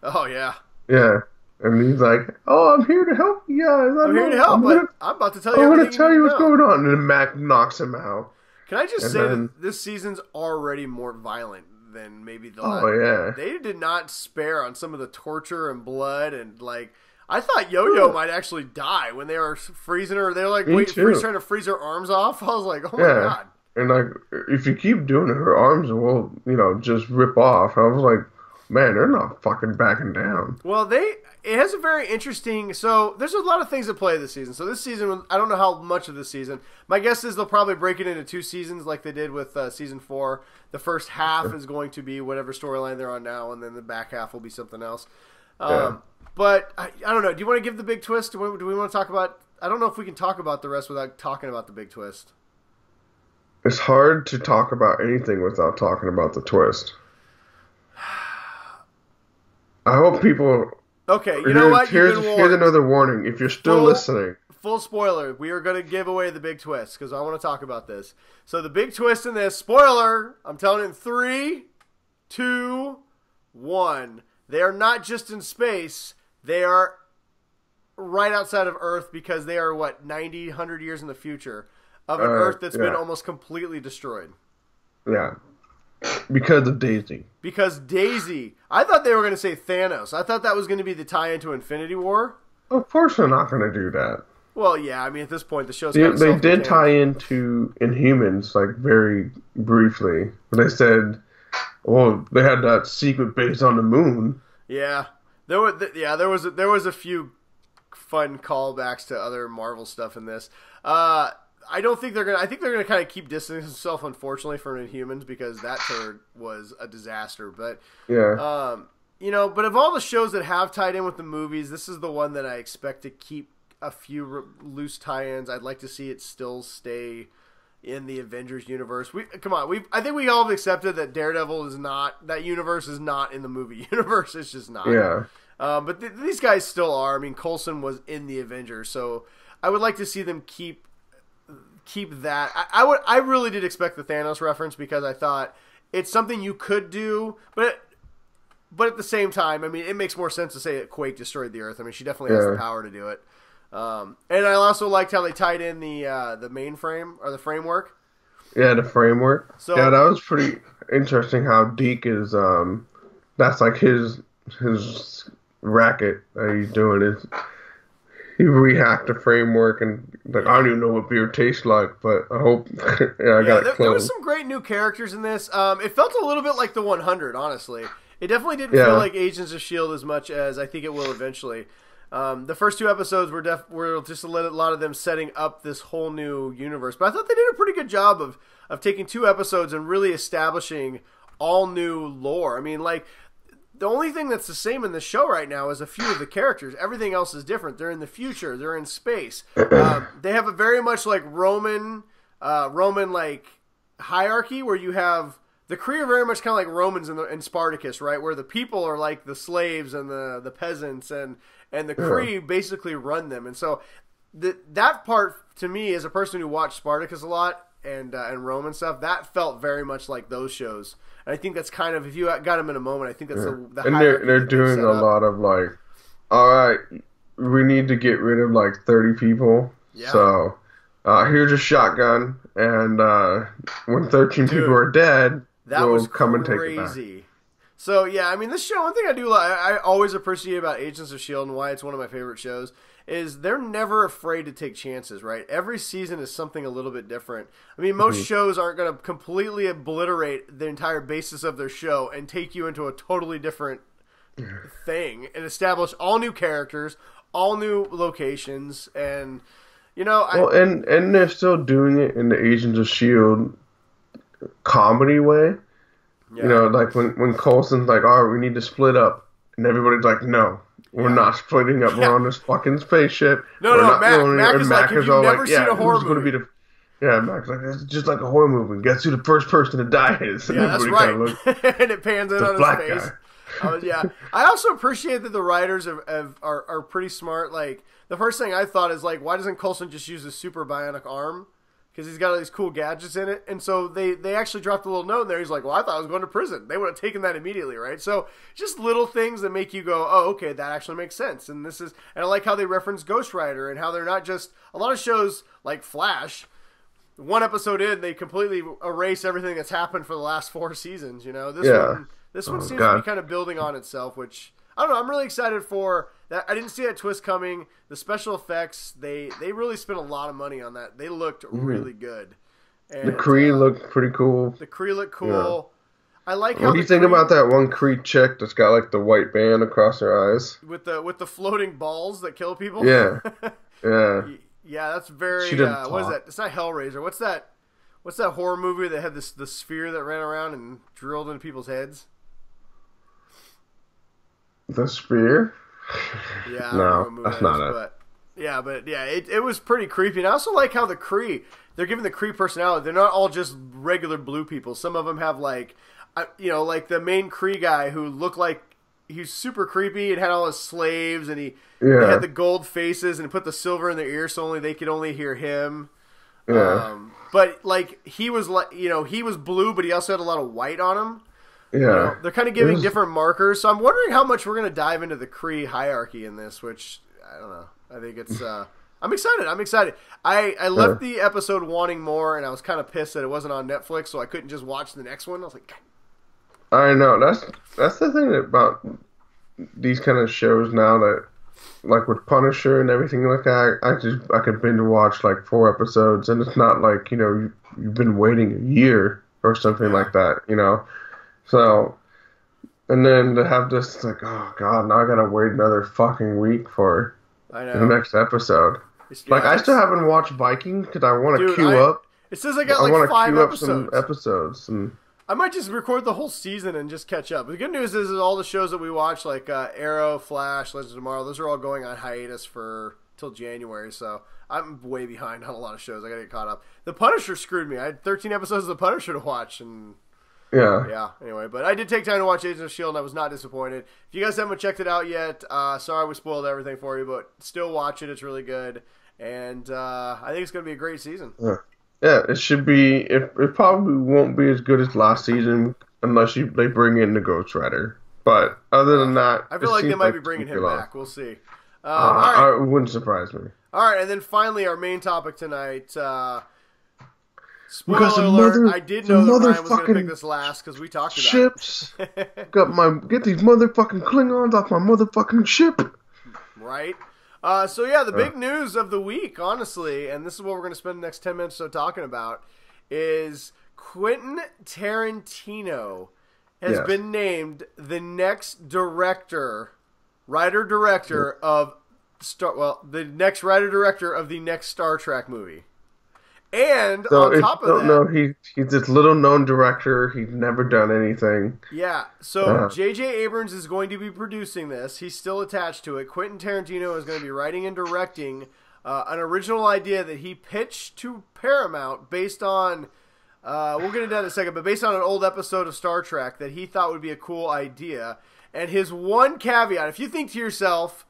Oh yeah. Yeah, and he's like, "Oh, I'm here to help you guys. I'm here to help, but I'm about to tell you. I'm going to tell you what's going on." And then Mac knocks him out. Can I just say that this season's already more violent than maybe the last? Oh yeah, they did not spare on some of the torture and blood, and like I thought Yo-Yo might actually die when they were freezing her. They were like trying to freeze her arms off. I was like, "Oh my god!" And like, if you keep doing it, her arms will, just rip off. I was like, man, they're not fucking backing down. Well, it has a very interesting... So, there's a lot of things at play this season. So, this season, I don't know how much of this season. My guess is they'll probably break it into 2 seasons like they did with Season 4. The first half is going to be whatever storyline they're on now, and then the back half will be something else. But, I don't know. Do you want to give the big twist? Do we want to talk about... I don't know if we can talk about the rest without talking about the big twist. It's hard to talk about anything without talking about the twist. I hope people... Okay, you know what? Here's another warning. If you're still listening... Full spoiler. We are going to give away the big twist because I want to talk about this. So the big twist in this, spoiler, I'm telling you in 3, 2, 1. They are not just in space. They are right outside of Earth because they are, 90, 100 years in the future of an Earth that's been almost completely destroyed. Yeah. Because of Daisy. Because Daisy. I thought they were going to say Thanos. I thought that was going to be the tie into Infinity War. Of course they're not going to do that. Well, yeah. I mean, at this point, the show's kind of they did tie into Inhumans, like, very briefly. They said, well, they had that secret base on the moon. Yeah. There was a few fun callbacks to other Marvel stuff in this. I don't think they're gonna. I think they're gonna kind of keep distancing themselves, unfortunately, from Inhumans because that turd was a disaster. But yeah, but of all the shows that have tied in with the movies, this is the one that I expect to keep a few loose tie-ins. I'd like to see it still stay in the Avengers universe. I think we all have accepted that Daredevil is not, that universe is not in the movie universe. It's just not. Yeah. But these guys still are. I mean, Coulson was in the Avengers, so I would like to see them keep that. I really did expect the Thanos reference because I thought it's something you could do, but at the same time, I mean, it makes more sense to say that Quake destroyed the Earth. I mean, she definitely has the power to do it. And I also liked how they tied in the mainframe or the framework. Yeah, the framework. So, yeah, that was pretty interesting. How Deke is that's like his racket that he's doing is he rehacked the framework and like I don't even know what beer tastes like, but I hope I got it close. There was some great new characters in this. It felt a little bit like the 100, honestly. It definitely didn't feel like Agents of S.H.I.E.L.D. as much as I think it will eventually. The first two episodes were just a lot of them setting up this whole new universe. But I thought they did a pretty good job of taking 2 episodes and really establishing all new lore. I mean, like, the only thing that's the same in the show right now is a few of the characters. Everything else is different. They're in the future. They're in space. They have a very much like Roman like hierarchy where you have the Kree are very much kind of like Romans in Spartacus, right? Where the people are like the slaves and the peasants and the Kree basically run them. And so that part to me, as a person who watched Spartacus a lot and Roman stuff, that felt very much like those shows. And I think that's kind of, if you got them in a moment, I think that's the and they're doing a lot of like, all right, we need to get rid of like 30 people. Yeah. So here's a shotgun, and when 13 people are dead, we'll come and take it back. So yeah, I mean, this show, one thing I always appreciate about Agents of S.H.I.E.L.D. and why it's one of my favorite shows is they're never afraid to take chances, right? Every season is something a little bit different. I mean, most shows aren't going to completely obliterate the entire basis of their show and take you into a totally different thing and establish all new characters, all new locations, and and they're still doing it in the Agents of S.H.I.E.L.D. comedy way. Yeah. Like when Coulson's like, all right, we need to split up, and everybody's like, no. We're not splitting up. We're on this fucking spaceship. Mac is like, if you've never seen a horror movie. Mac's like, it's just like a horror movie. Guess who the first person to die is? Yeah, that's right. And it pans in on his face. I also appreciate that the writers are pretty smart. Like, the first thing I thought is, like, why doesn't Coulson just use his super bionic arm? Because he's got all these cool gadgets in it. And so they actually dropped a little note in there. He's like, well, I thought I was going to prison. They would have taken that immediately, right? So just little things that make you go, oh, okay, that actually makes sense. And I like how they reference Ghost Rider and how they're not just, a lot of shows like Flash, one episode in, they completely erase everything that's happened for the last 4 seasons, This one seems to be kind of building on itself, which, I don't know, I'm really excited for that. I didn't see that twist coming. The special effects, they really spent a lot of money on that. They looked really good. And, the Kree looked pretty cool. The Kree looked cool. Yeah. I like how. What do you think about that one Kree chick that's got like the white band across her eyes? With the floating balls that kill people? Yeah. Yeah. Yeah, that's very what is that? It's not Hellraiser. What's that horror movie that had the sphere that ran around and drilled into people's heads? The Spear? Yeah, no, that's not it. But it was pretty creepy. And I also like how the Kree, they're giving the Kree personality. They're not all just regular blue people. Some of them have like like the main Kree guy who looked like he's super creepy and had all his slaves, and they had the gold faces and put the silver in their ears so they could only hear him. Yeah. But like he was like he was blue, but he also had a lot of white on him. Yeah, they're kind of giving different markers. So I'm wondering how much we're going to dive into the Kree hierarchy in this, which, I don't know. I think it's, I'm excited. I left the episode wanting more, and I was kind of pissed that it wasn't on Netflix, so I couldn't just watch the next one. I was like, I know. That's the thing about these kind of shows now that, like with Punisher and everything like that, I could binge watch like 4 episodes, and it's not like, you've been waiting a year or something like that, So And then to have this, like, oh god, now I gotta wait another fucking week for I the know. next episode. Like, Yeah, I still haven't watched Vikings because I want to dude, queue up. it says I got I like want to 5 queue up some episodes. episodes. And I might just record the whole season and just catch up. The good news is all the shows that we watch, like Arrow, Flash, Legends of Tomorrow, those are all going on hiatus for till January. So I'm way behind on a lot of shows. I gotta get caught up. The Punisher screwed me. I had 13 episodes of The Punisher to watch, and yeah. Anyway, but I did take time to watch Agents of S.H.I.E.L.D., and I was not disappointed. If you guys haven't checked it out yet, sorry we spoiled everything for you, but still watch it. It's really good, and I think it's going to be a great season. Yeah, it should be. It probably won't be as good as last season unless they bring in the Ghost Rider. But other than that, I feel like they might be bringing him back. We'll see. All right. It wouldn't surprise me. All right, and then finally our main topic tonight. Spoiler alert, I did know that Ryan was going to pick this last because we talked about ships. Get these motherfucking Klingons off my motherfucking ship. Right? So yeah, the big news of the week, honestly, and this is what we're going to spend the next 10 minutes or so talking about, is Quentin Tarantino has been named the next writer-director of the next Star Trek movie. And so on top of that, he's this little known director. He's never done anything. Yeah, so J.J. Abrams is going to be producing this. He's still attached to it. Quentin Tarantino is going to be writing and directing an original idea that he pitched to Paramount based on, we'll get into that in a second, but based on an old episode of Star Trek that he thought would be a cool idea. And his one caveat, if you think to yourself,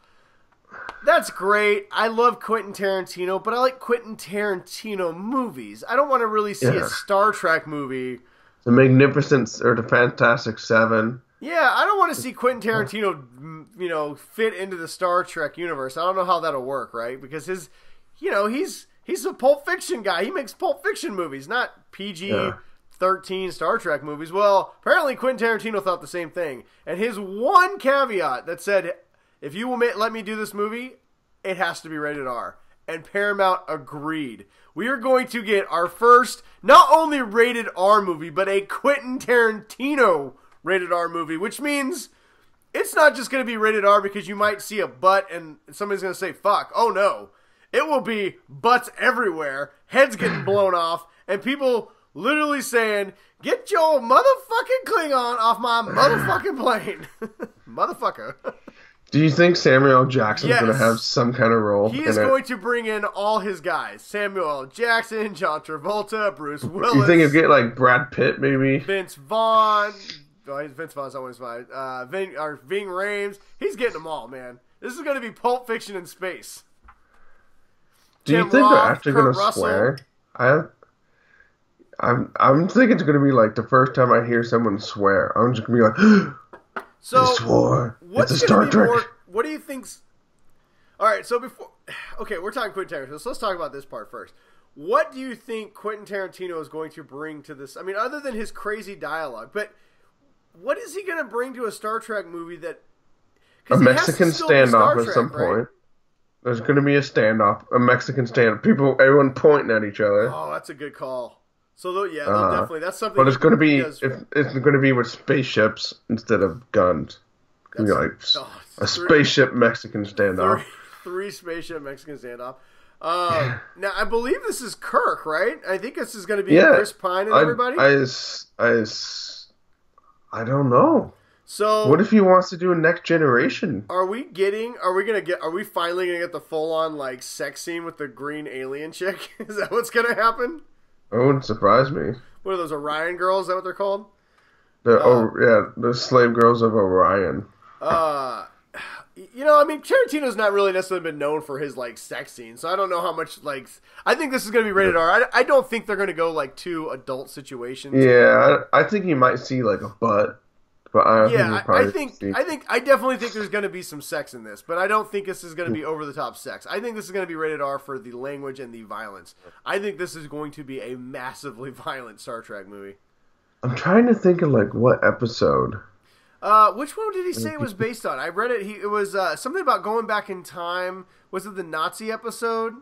that's great, I love Quentin Tarantino, but I like Quentin Tarantino movies. I don't want to really see a Star Trek movie. The Magnificent or the Fantastic Seven. Yeah, I don't want to see Quentin Tarantino, fit into the Star Trek universe. I don't know how that'll work, right? Because he's a Pulp Fiction guy. He makes Pulp Fiction movies, not PG-13 Star Trek movies. Well, apparently Quentin Tarantino thought the same thing. And his one caveat that said, if you will let me do this movie, it has to be rated R. And Paramount agreed. We are going to get our first, not only rated R movie, but a Quentin Tarantino rated R movie, which means it's not just going to be rated R because you might see a butt and somebody's going to say, fuck. Oh, no. It will be butts everywhere, heads getting blown off, and people literally saying, get your motherfucking Klingon off my motherfucking plane. Motherfucker. Do you think Samuel L. Jackson's going to have some kind of role? He is going to bring in all his guys. Samuel L. Jackson, John Travolta, Bruce Willis. You think he'll get like Brad Pitt, maybe? Vince Vaughn. Oh, Vince Vaughn's always fine. Ving Rhames. He's getting them all, man. This is going to be Pulp Fiction in space. Do you think they're actually going to swear? I'm thinking it's going to be like the first time I hear someone swear. I'm just going to be like... So, they swore. It's a Star Trek. What do you think's... All right, so before... Okay, we're talking Quentin Tarantino, so let's talk about this part first. What do you think Quentin Tarantino is going to bring to this? I mean, other than his crazy dialogue, but what is he going to bring to a Star Trek movie that... A Mexican standoff at some point. There's going to be a standoff, a Mexican standoff. Everyone pointing at each other. Oh, that's a good call. So definitely, that's something. But it's going to be it's going to be with spaceships instead of guns. It's going to be like a spaceship Mexican standoff. Three spaceship Mexican standoff. Now I believe this is Kirk, right? I think this is going to be Chris Pine and everybody. I don't know. So what if he wants to do a Next Generation? Are we finally gonna get the full on like sex scene with the green alien chick? Is that what's gonna happen? It wouldn't surprise me. What are those, Orion girls? Is that what they're called? The slave girls of Orion. I mean, Tarantino's not really necessarily been known for his like sex scenes, so I don't know how much like. I think this is going to be rated R. I don't think they're going to go like to adult situations. Yeah, I think you might see like a butt. But I definitely think there's going to be some sex in this, but I don't think this is going to be over the top sex. I think this is going to be rated R for the language and the violence. I think this is going to be a massively violent Star Trek movie. I'm trying to think of like what episode. Which one did he say it was based on? I read it. It was something about going back in time. Was it the Nazi episode?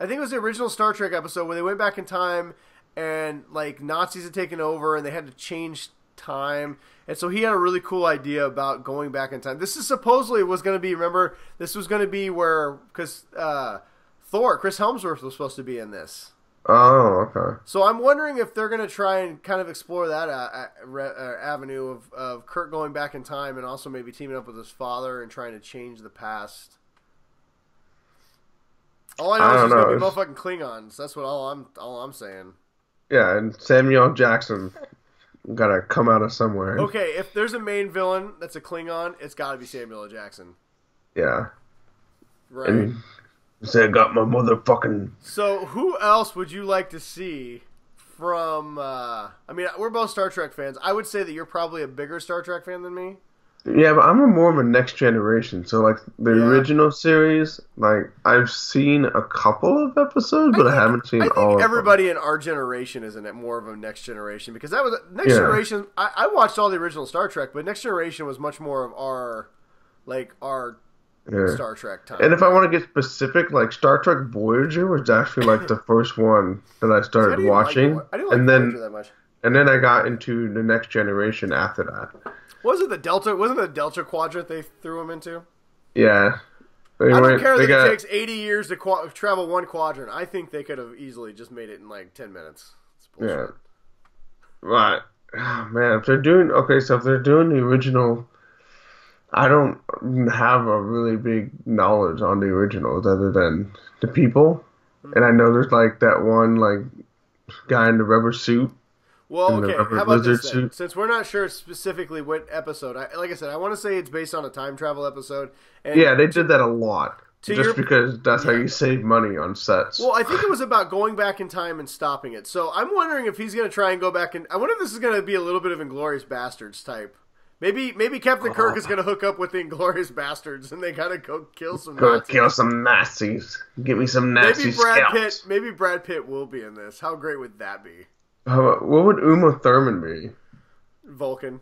I think it was the original Star Trek episode where they went back in time and like Nazis had taken over and they had to change time. And so he had a really cool idea about going back in time. This is supposedly was going to be, remember, this was going to be where, because Thor, Chris Hemsworth was supposed to be in this. Oh, okay. So I'm wondering if they're going to try and kind of explore that avenue of Kurt going back in time and also maybe teaming up with his father and trying to change the past. All I know is there's going to be motherfucking Klingons. That's what all I'm saying. Yeah, and Samuel Jackson got to come out of somewhere. Okay, if there's a main villain that's a Klingon, it's got to be Samuel L. Jackson. Yeah. Right. And say I got my motherfucking... So, who else would you like to see from... I mean, we're both Star Trek fans. I would say that you're probably a bigger Star Trek fan than me. Yeah, but I'm more of a Next Generation. So, like, the original series, like, I've seen a couple of episodes, but I haven't seen all of them. I think everybody in our generation is more of a Next Generation. Because that was... Next Generation... I watched all the original Star Trek, but Next Generation was much more of our Star Trek time. And if I want to get specific, like Star Trek Voyager was actually like the first one that I started watching. I didn't like Voyager that much. And then I got into the Next Generation after that. Wasn't it the Delta Quadrant they threw him into? Yeah. I don't care that it takes 80 years to travel one quadrant. I think they could have easily just made it in like 10 minutes. It's bullshit. Yeah. Right. Oh, man, if they're doing the original... I don't have a really big knowledge on the originals other than the people. And I know there's like that one like guy in the rubber suit. Well, okay, how about this then? Since we're not sure specifically what episode, like I said, I want to say it's based on a time travel episode. And yeah, they did that a lot. Because that's how you save money on sets. Well, I think it was about going back in time and stopping it. So I'm wondering if he's going to try and go back and... I wonder if this is going to be a little bit of Inglourious Bastards type. Maybe Captain Kirk is going to hook up with the Inglourious Bastards and they got to go kill some Nazis. Go kill some Nazis. Give me some Nazi scouts. Maybe Brad Pitt will be in this. How great would that be? What would Uma Thurman be? Vulcan.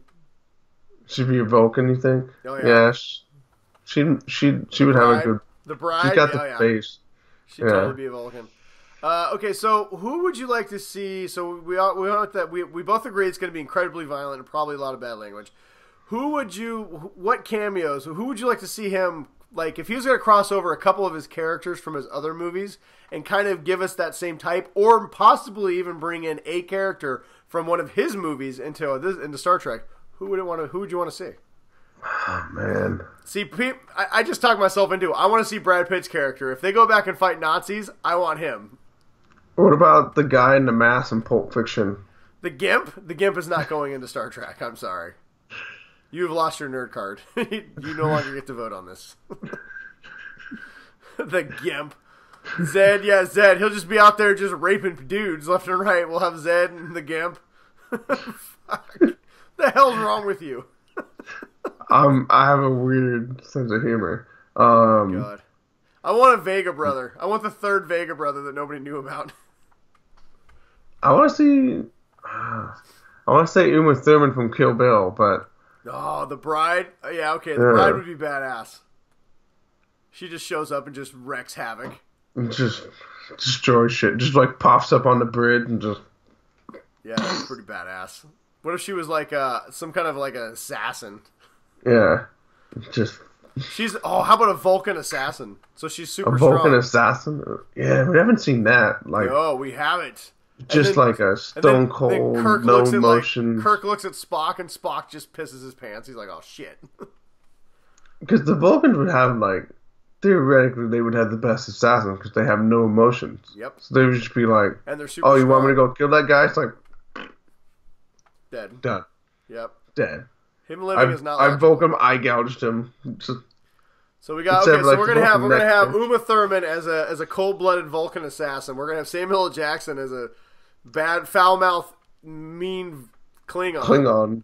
She'd be a Vulcan, you think? Oh, yeah. Yeah, she would have a good... The Bride? She's got the face. She'd totally be a Vulcan. Okay, so who would you like to see? So we both agree it's going to be incredibly violent and probably a lot of bad language. What cameos, who would you like to see him, like, if he was going to cross over a couple of his characters from his other movies and kind of give us that same type, or possibly even bring in a character from one of his movies into Star Trek, who would you want to see? Oh, man. See, I just talked myself into it. I want to see Brad Pitt's character. If they go back and fight Nazis, I want him. What about the guy in the mask in Pulp Fiction? The Gimp? The Gimp is not going into Star Trek. I'm sorry. You've lost your nerd card. You no longer get to vote on this. The Gimp. Zed, Zed. He'll just be out there just raping dudes left and right. We'll have Zed and the Gimp. Fuck. The hell's wrong with you? I have a weird sense of humor. God. I want a Vega brother. I want the third Vega brother that nobody knew about. I want to say Uma Thurman from Kill Bill, but... Oh, the Bride? Yeah, okay, the Bride would be badass. She just shows up and just wrecks havoc. Just destroys shit. Just, like, pops up on the bridge and just... Yeah, that's pretty badass. What if she was, like, some kind of, like, an assassin? Yeah. How about a Vulcan assassin? So she's super strong. A Vulcan assassin? Yeah, we haven't seen that. Like, no, we haven't. Just like a stone cold, no emotion. Kirk looks at Spock, and Spock just pisses his pants. He's like, "Oh shit!" Because the Vulcans would have, like, theoretically, they would have the best assassins because they have no emotions. Yep. So they would just be like, and they're super. Oh, you strong. want me to go kill that guy? It's like, dead. Done. Yep. Dead. Him living is not. I Vulcan eye gouged him. So we got we're gonna have Uma Thurman as a cold-blooded Vulcan assassin. We're gonna have Samuel L. Jackson as a bad, foul-mouthed, mean Klingon.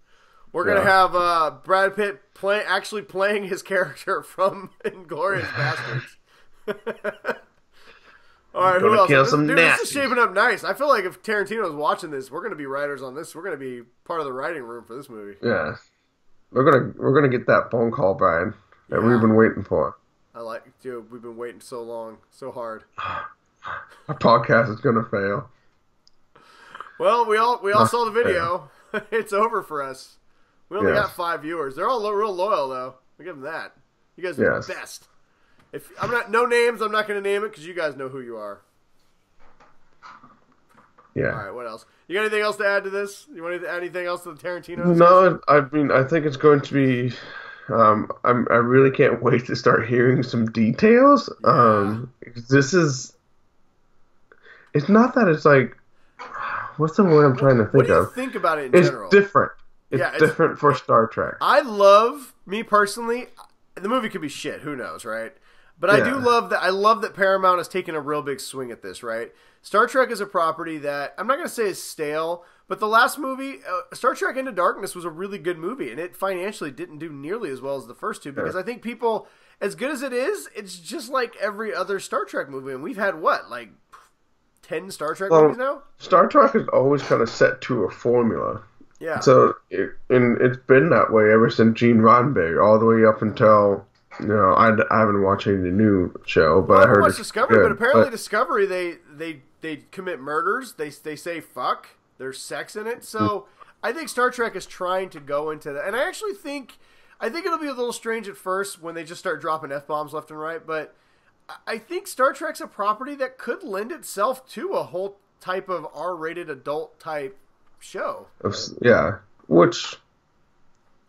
We're gonna have Brad Pitt playing his character from Inglourious Bastards. All right, who else? This is shaping up nice. I feel like if Tarantino's watching this, we're gonna be writers on this. We're gonna be part of the writing room for this movie. Yeah, we're gonna get that phone call, Brian, that we've been waiting for. Dude, we've been waiting so long, so hard. Our podcast is gonna fail. Well, we all saw the video. It's over for us. We only Yes. got 5 viewers. They're all real loyal, though. We give them that. You guys are the best. If I'm not no names, I'm not going to name it because you guys know who you are. Yeah. All right. What else? You got anything else to add to this? You want to add anything else to the Tarantino? No, I mean, I think it's going to be. I really can't wait to start hearing some details. Yeah. This is. It's not that it's like. What's the word I'm trying to think of? What do you think about it in general? It's different. It's different for Star Trek. I love, me personally, the movie could be shit. Who knows, right? But I do love that. I love that Paramount has taken a real big swing at this, right? Star Trek is a property that I'm not going to say is stale, but the last movie, Star Trek Into Darkness, was a really good movie, and it financially didn't do nearly as well as the first two because I think people, as good as it is, it's just like every other Star Trek movie, and we've had what, like 10 Star Trek movies now? Star Trek is always kind of set to a formula. Yeah. So it's been that way ever since Gene Roddenberry, all the way up until. I haven't watched any new show, but I heard watched Discovery. But apparently, Discovery they commit murders. They say fuck. There's sex in it. So I think Star Trek is trying to go into that, and I actually think it'll be a little strange at first when they just start dropping F-bombs left and right. But I think Star Trek's a property that could lend itself to a whole type of R-rated adult type show. Yeah, which.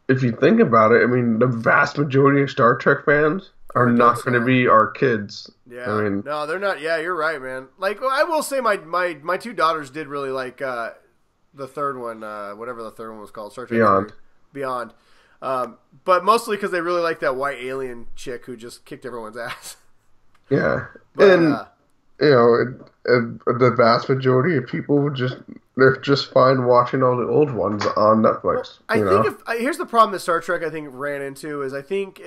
If you think about it, I mean, the vast majority of Star Trek fans are not going to be our kids. Yeah, I mean, no, they're not. Yeah, you're right, man. Like, I will say, my two daughters did really like the third one, whatever the third one was called, Star Trek Beyond. But mostly because they really like that white alien chick who just kicked everyone's ass. Yeah, but, the vast majority of people they're just fine watching all the old ones on Netflix. Well, here's the problem that Star Trek I think ran into is I think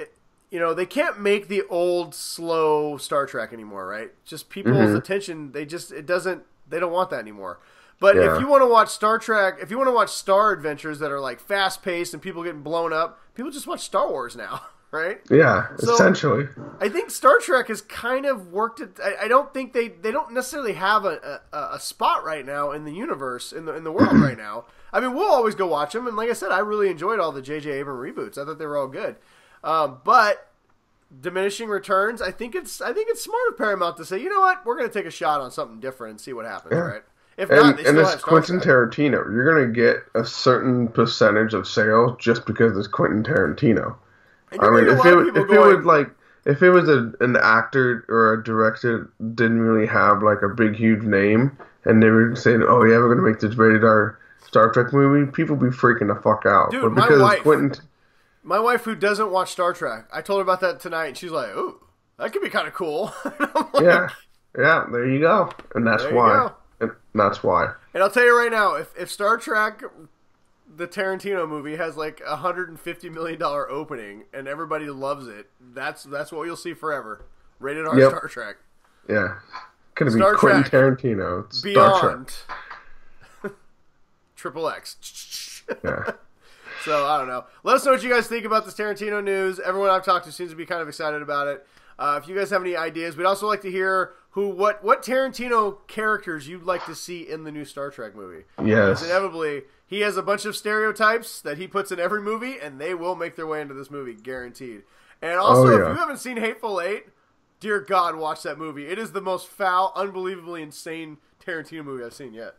they can't make the old slow Star Trek anymore, right? Just people's attention, they don't want that anymore. But if you want to watch Star Trek, if you want to watch Star Adventures that are like fast paced and people getting blown up, people just watch Star Wars now. Right? Yeah, so essentially. I think Star Trek has kind of worked it. I don't think they don't necessarily have a spot right now in the universe, in the world right now. I mean, we'll always go watch them, and like I said, I really enjoyed all the J.J. Abrams reboots. I thought they were all good. But diminishing returns, I think it's smart of Paramount to say, you know what, we're going to take a shot on something different and see what happens, right? If not, they still have Star Quentin Tarantino. You're going to get a certain percentage of sales just because it's Quentin Tarantino. I mean, if it was an actor or a director didn't really have like a big huge name, and they were saying, "Oh yeah, we're gonna make this rated R Star Trek movie," people would be freaking the fuck out. Dude, my wife who doesn't watch Star Trek, I told her about that tonight, and she's like, "Ooh, that could be kind of cool." Yeah, there you go, and that's why. And that's why. And I'll tell you right now, if Star Trek, the Tarantino movie, has like $150 million opening and everybody loves it, that's what you'll see forever. Rated R Star Trek. Yeah. Could be Quentin Tarantino. Star Trek. Triple X. Yeah. So, I don't know. Let us know what you guys think about this Tarantino news. Everyone I've talked to seems to be kind of excited about it. If you guys have any ideas, we'd also like to hear what Tarantino characters you'd like to see in the new Star Trek movie. Yes. Because inevitably, he has a bunch of stereotypes that he puts in every movie, and they will make their way into this movie, guaranteed. And also, if you haven't seen Hateful Eight, dear God, watch that movie. It is the most foul, unbelievably insane Tarantino movie I've seen yet.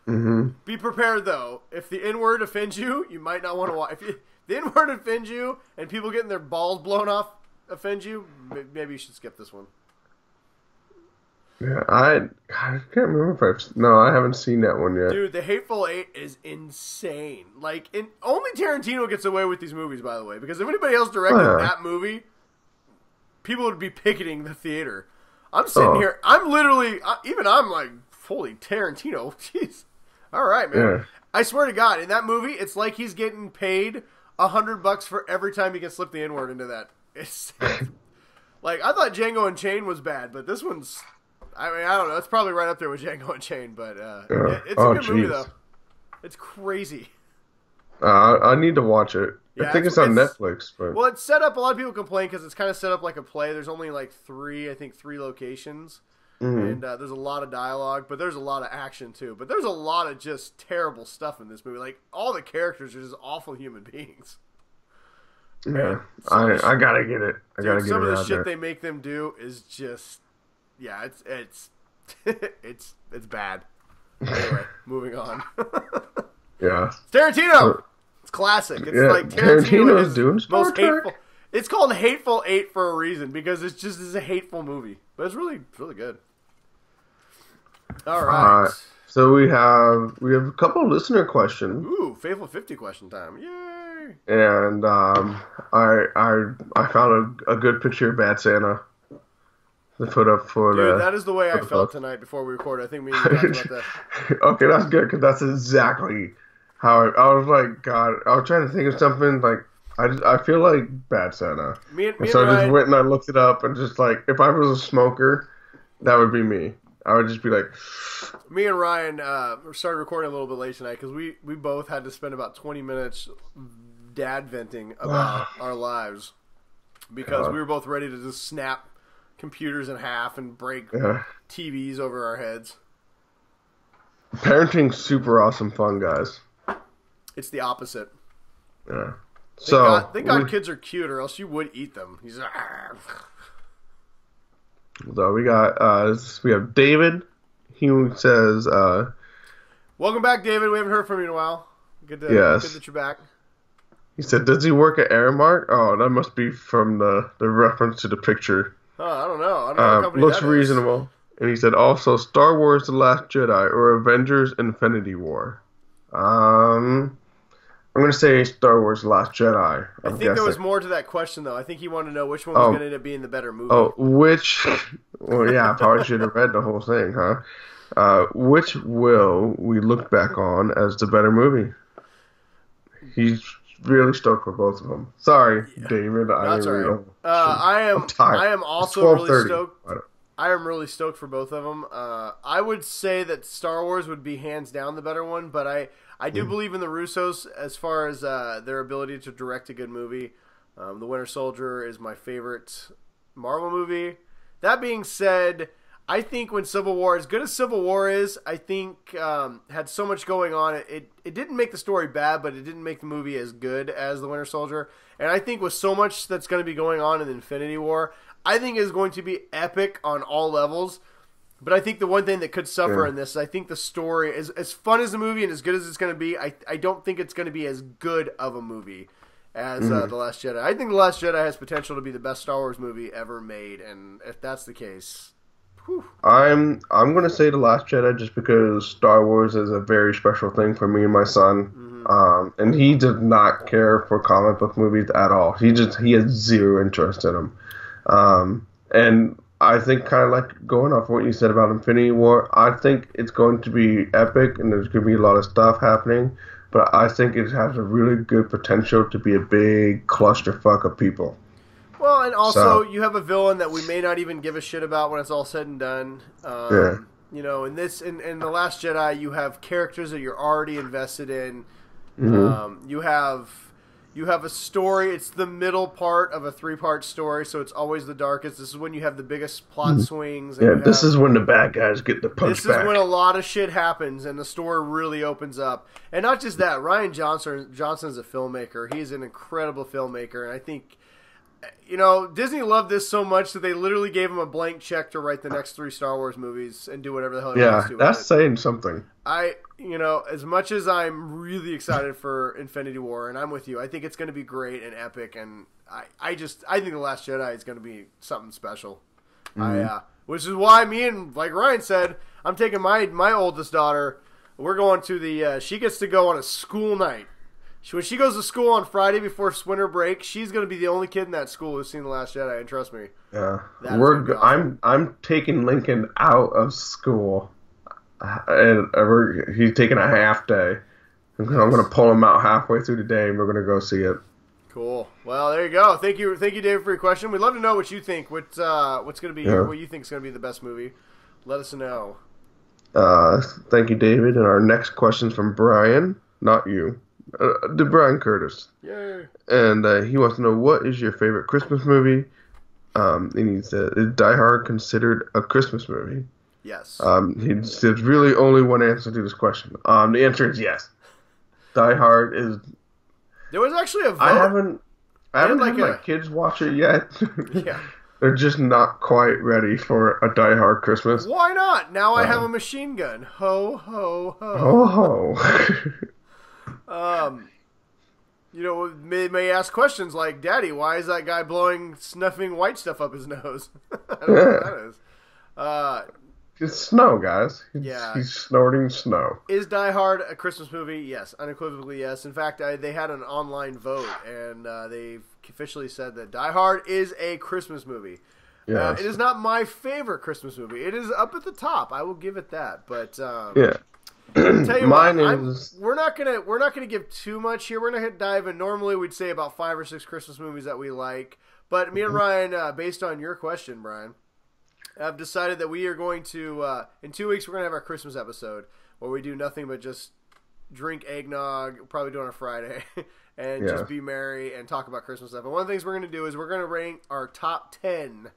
Mm-hmm. Be prepared, though. If the N-word offends you, you might not want to watch. If the N-word offends you, and people getting their balls blown off offends you, maybe you should skip this one. Yeah, I can't remember if I haven't seen that one yet. Dude, The Hateful Eight is insane. Like, only Tarantino gets away with these movies, by the way, because if anybody else directed that movie, people would be picketing the theater. I'm sitting here, I'm literally, I'm like, holy Tarantino, jeez. All right, man. Yeah. I swear to God, in that movie, it's like he's getting paid $100 for every time he can slip the N-word into that. It's like, I thought Django Unchained was bad, but this one's, I mean, I don't know. It's probably right up there with Django Unchained, but it's a good movie, though. It's crazy. I need to watch it. Yeah, I think it's on Netflix. But... Well, it's set up, a lot of people complain because it's kind of set up like a play. There's only like three locations. And there's a lot of dialogue, but there's a lot of action too. But there's a lot of just terrible stuff in this movie. Like, all the characters are just awful human beings. Yeah, I gotta get it. I gotta get it. Some of the shit they make them do is just, yeah, it's it's bad. Anyway, moving on. Yeah, it's Tarantino. It's classic. It's like Tarantino's doing Star most hateful. It's called Hateful Eight for a reason, because it's a hateful movie, but it's really good. All right. So we have a couple of listener questions. Ooh, Faithful 50 question time! Yay! And I found a good picture of Bad Santa to put up for Dude, that is the way I felt tonight before we recorded. I think we talked about that. Okay, that's good, because that's exactly how I was like, God, I was trying to think of something like, I feel like Bad Santa. So I just went and I looked it up, and just like, if I was a smoker, that would be me. I would just be like... Me and Ryan started recording a little bit late tonight because we both had to spend about 20 minutes dad venting about our lives, because we were both ready to just snap computers in half and break TVs over our heads. Parenting's super awesome fun, guys. It's the opposite. Yeah. Thank God kids are cute, or else you would eat them. He's like, So we have David. He says, welcome back, David. We haven't heard from you in a while. Good that you're back. He said, does he work at Aramark? Oh, that must be from the reference to the picture. Oh, I don't know. I don't know what company looks that reasonable. Is. And he said also Star Wars The Last Jedi or Avengers Infinity War. I'm going to say Star Wars The Last Jedi. I think there was more to that question, though. I think he wanted to know which one was going to end up being the better movie. Well, yeah, I probably should have read the whole thing, huh? Which will we look back on as the better movie? He's really stoked for both of them. Sorry, David. That's all right. I'm tired. I am also really stoked. I am really stoked for both of them. I would say that Star Wars would be hands down the better one, but I do believe in the Russos as far as their ability to direct a good movie. The Winter Soldier is my favorite Marvel movie. That being said, I think when Civil War, as good as Civil War is, I think had so much going on. It didn't make the story bad, but it didn't make the movie as good as The Winter Soldier. And I think with so much that's going to be going on in Infinity War, I think is going to be epic on all levels. But I think the one thing that could suffer in this is I think the story, as fun as the movie and as good as it's going to be, I don't think it's going to be as good of a movie as The Last Jedi. I think The Last Jedi has potential to be the best Star Wars movie ever made, and if that's the case, whew. I'm going to say The Last Jedi just because Star Wars is a very special thing for me and my son. And he does not care for comic book movies at all. He has zero interest in them. And I think, kind of like going off what you said about Infinity War, I think it's going to be epic and there's going to be a lot of stuff happening, but I think it has a really good potential to be a big clusterfuck of people. Well, and also you have a villain that we may not even give a shit about when it's all said and done. You know, in The Last Jedi, you have characters that you're already invested in. You have a story. It's the middle part of a 3-part story, so it's always the darkest. This is when you have the biggest plot swings. And this is when the bad guys get the punch back. This is when a lot of shit happens, and the story really opens up. And not just that, Rian Johnson's a filmmaker. He's an incredible filmmaker, and I think, you know, Disney loved this so much that they literally gave him a blank check to write the next 3 Star Wars movies and do whatever the hell he wants to. Yeah, that's saying something. You know, as much as I'm really excited for Infinity War, and I'm with you, I think it's going to be great and epic, and I think The Last Jedi is going to be something special. Which is why me and, like Ryan said, I'm taking my oldest daughter. We're going to she gets to go on a school night. When she goes to school on Friday before winter break, she's going to be the only kid in that school who's seen The Last Jedi, and trust me. Yeah, I'm taking Lincoln out of school. And he's taking a half day. I'm going to pull him out halfway through the day, and we're going to go see it. Cool. Well, there you go. Thank you, David, for your question. We'd love to know what you think. What's going to be what you think is going to be the best movie? Let us know. Thank you, David. And our next question is from Brian, not you, Brian Curtis. Yay! And he wants to know, what is your favorite Christmas movie? And he said, "Is Die Hard considered a Christmas movie?" Yes. There's really only one answer to this question. The answer is yes. Die Hard is. There was actually a vote. I haven't had my kids watch it yet. Yeah. They're just not quite ready for a Die Hard Christmas. Why not? Now I have a machine gun. Ho, ho, ho. Ho, ho. You know, may ask questions like, Daddy, why is that guy snuffing white stuff up his nose? I don't know what that is. It's snow, guys. He's snorting snow. Is Die Hard a Christmas movie? Yes, unequivocally yes. In fact, they had an online vote, and they officially said that Die Hard is a Christmas movie. Yes. It is not my favorite Christmas movie. It is up at the top. I will give it that. But yeah. Tell you Mine what, is. We're not gonna give too much here. We're gonna dive in. Normally, we'd say about 5 or 6 Christmas movies that we like. But me and Ryan, based on your question, Brian, I've decided that we are going to, in 2 weeks, we're going to have our Christmas episode where we do nothing but just drink eggnog, we'll probably do it on a Friday, and just be merry and talk about Christmas stuff. And one of the things we're going to do is we're going to rank our top 10.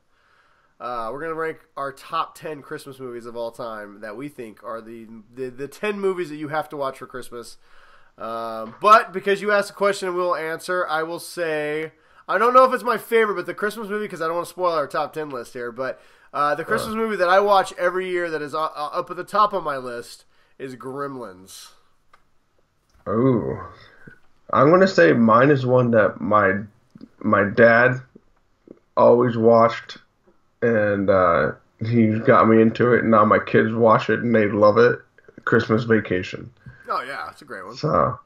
We're going to rank our top 10 Christmas movies of all time that we think are the 10 movies that you have to watch for Christmas. But because you asked a question and we'll answer, I will say, I don't know if it's my favorite, but the Christmas movie, because I don't want to spoil our top 10 list here, but the Christmas movie that I watch every year that is up at the top of my list is Gremlins. Oh, I'm going to say mine is one that my dad always watched, and he got me into it, and now my kids watch it, and they love it. Christmas Vacation. Oh, yeah, it's a great one. So,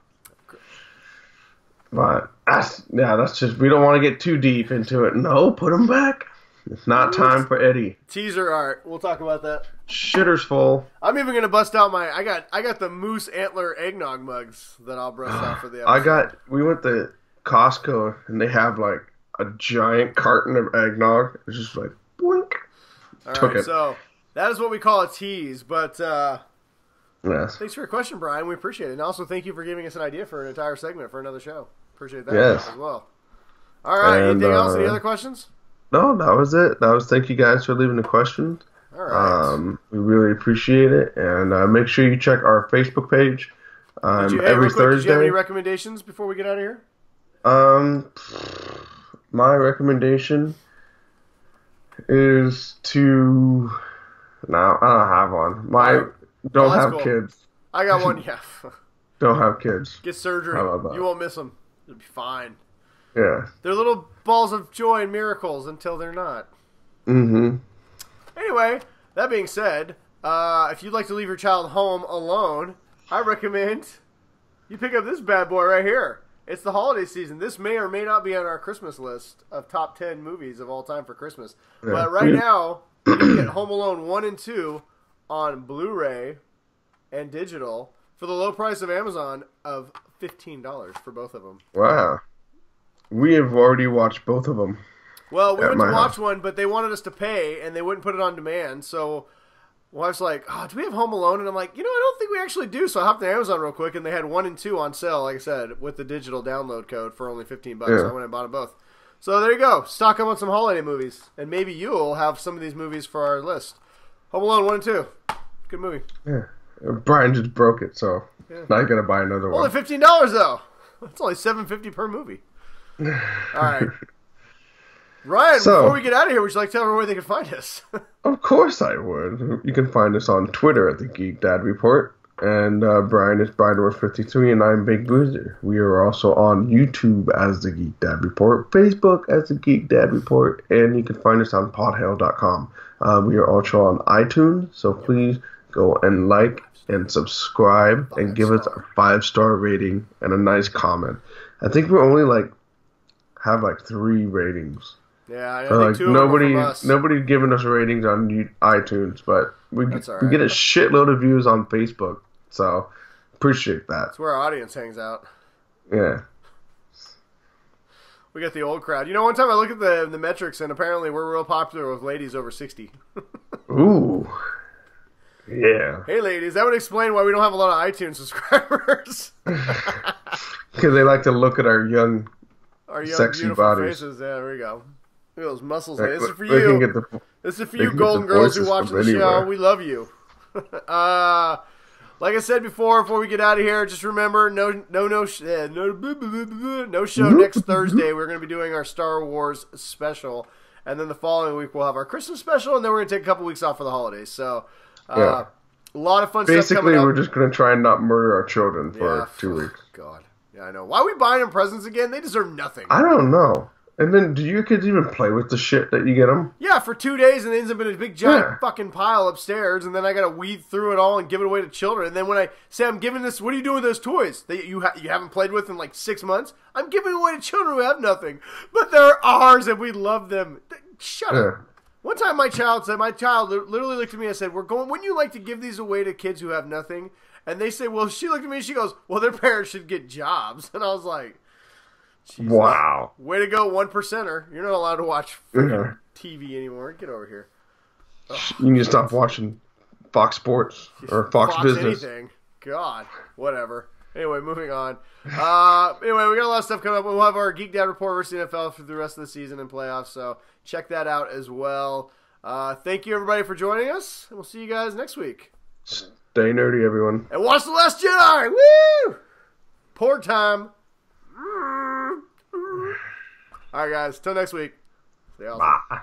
but that's just, we don't want to get too deep into it. No, put them back. It's not time for Eddie. Teaser art. We'll talk about that. Shitter's full. I'm even gonna bust out I got the moose antler eggnog mugs that I'll bust out for the episode. We went to Costco and they have like a giant carton of eggnog. It's just like boink. All right, so that is what we call a tease. But yes. Thanks for your question, Brian. We appreciate it, and also thank you for giving us an idea for an entire segment for another show. Appreciate that as well. All right. Anything else? Any other questions? No, that was it. Thank you guys for leaving the questions. All right. We really appreciate it, and make sure you check our Facebook page every Thursday. Did you have any recommendations before we get out of here? My recommendation is to. No, I don't have one. Don't have kids. I got one. Yeah. Don't have kids. Get surgery. You won't miss them. It'll be fine. Yeah. They're little balls of joy and miracles until they're not. Mm-hmm. Anyway, that being said, if you'd like to leave your child home alone, I recommend you pick up this bad boy right here. It's the holiday season. This may or may not be on our Christmas list of top 10 movies of all time for Christmas. Yeah. But right now, you can get Home Alone 1 and 2 on Blu-ray and digital for the low price of Amazon of $15 for both of them. Wow. We have already watched both of them. Well, we went to watch one, but they wanted us to pay, and they wouldn't put it on demand. So wife's like, do we have Home Alone? And I'm like, I don't think we actually do. So I hopped to Amazon real quick, and they had 1 and 2 on sale, like I said, with the digital download code for only $15. Yeah. So I went and bought them both. So there you go. Stock up on some holiday movies, and maybe you'll have some of these movies for our list. Home Alone 1 and 2. Good movie. Yeah. Brian just broke it, so now you got to buy another one. Only $15, though. It's only $7.50 per movie. All right. Ryan, before we get out of here, would you like to tell everyone where they can find us? Of course I would. You can find us on Twitter at the Geek Dad Report. And Brian is BrianWorth53, and I'm Big Boozer. We are also on YouTube as the Geek Dad Report, Facebook as the Geek Dad Report, and you can find us on podhail.com. We are also on iTunes, so please go and like and subscribe and give us a 5-star rating and a nice comment. I think we only have 3 ratings. Yeah, I think 2 nobody's giving us ratings on iTunes, but we get a shitload of views on Facebook, so appreciate that. That's where our audience hangs out. Yeah. We got the old crowd. One time I look at the metrics, and apparently we're real popular with ladies over 60. Ooh. Yeah. Hey, ladies, that would explain why we don't have a lot of iTunes subscribers. Because they like to look at our young sexy beautiful bodies. Faces. Yeah, there we go. Look at those muscles. This is for They can you. get the, This is for you, golden girls who watch the show. We love you. Like I said before we get out of here, just remember, no show next Thursday. We're going to be doing our Star Wars special, and then the following week we'll have our Christmas special, and then we're going to take a couple weeks off for the holidays. So, a lot of fun stuff coming up. Basically, we're just going to try and not murder our children for 2 weeks. God. Yeah, I know. Why are we buying them presents again? They deserve nothing. I don't know. And then, do your kids even play with the shit that you get them? Yeah, for 2 days, and it ends up in a big giant fucking pile upstairs, and then I gotta weed through it all and give it away to children. And then when I say I'm giving this, what are you doing with those toys that you haven't played with in like 6 months? I'm giving away to children who have nothing, but they're ours, and we love them. Shut up. One time, my child literally looked at me and said, "Wouldn't you like to give these away to kids who have nothing?" And they say, "Well," she looked at me and she goes, "Well, their parents should get jobs." And I was like, Jesus. Wow. Way to go, 1%er. You're not allowed to watch TV anymore. Get over here. Ugh. You need to stop watching Fox Sports or Fox Business. Anything. God. Whatever. Anyway, moving on. Anyway, we got a lot of stuff coming up. We'll have our Geek Dad Report versus the NFL for the rest of the season and playoffs, so check that out as well. Thank you, everybody, for joining us, and we'll see you guys next week. Stay nerdy, everyone. And watch The Last Jedi! Woo! Porg time. All right, guys. Till next week. Stay awesome. Bye.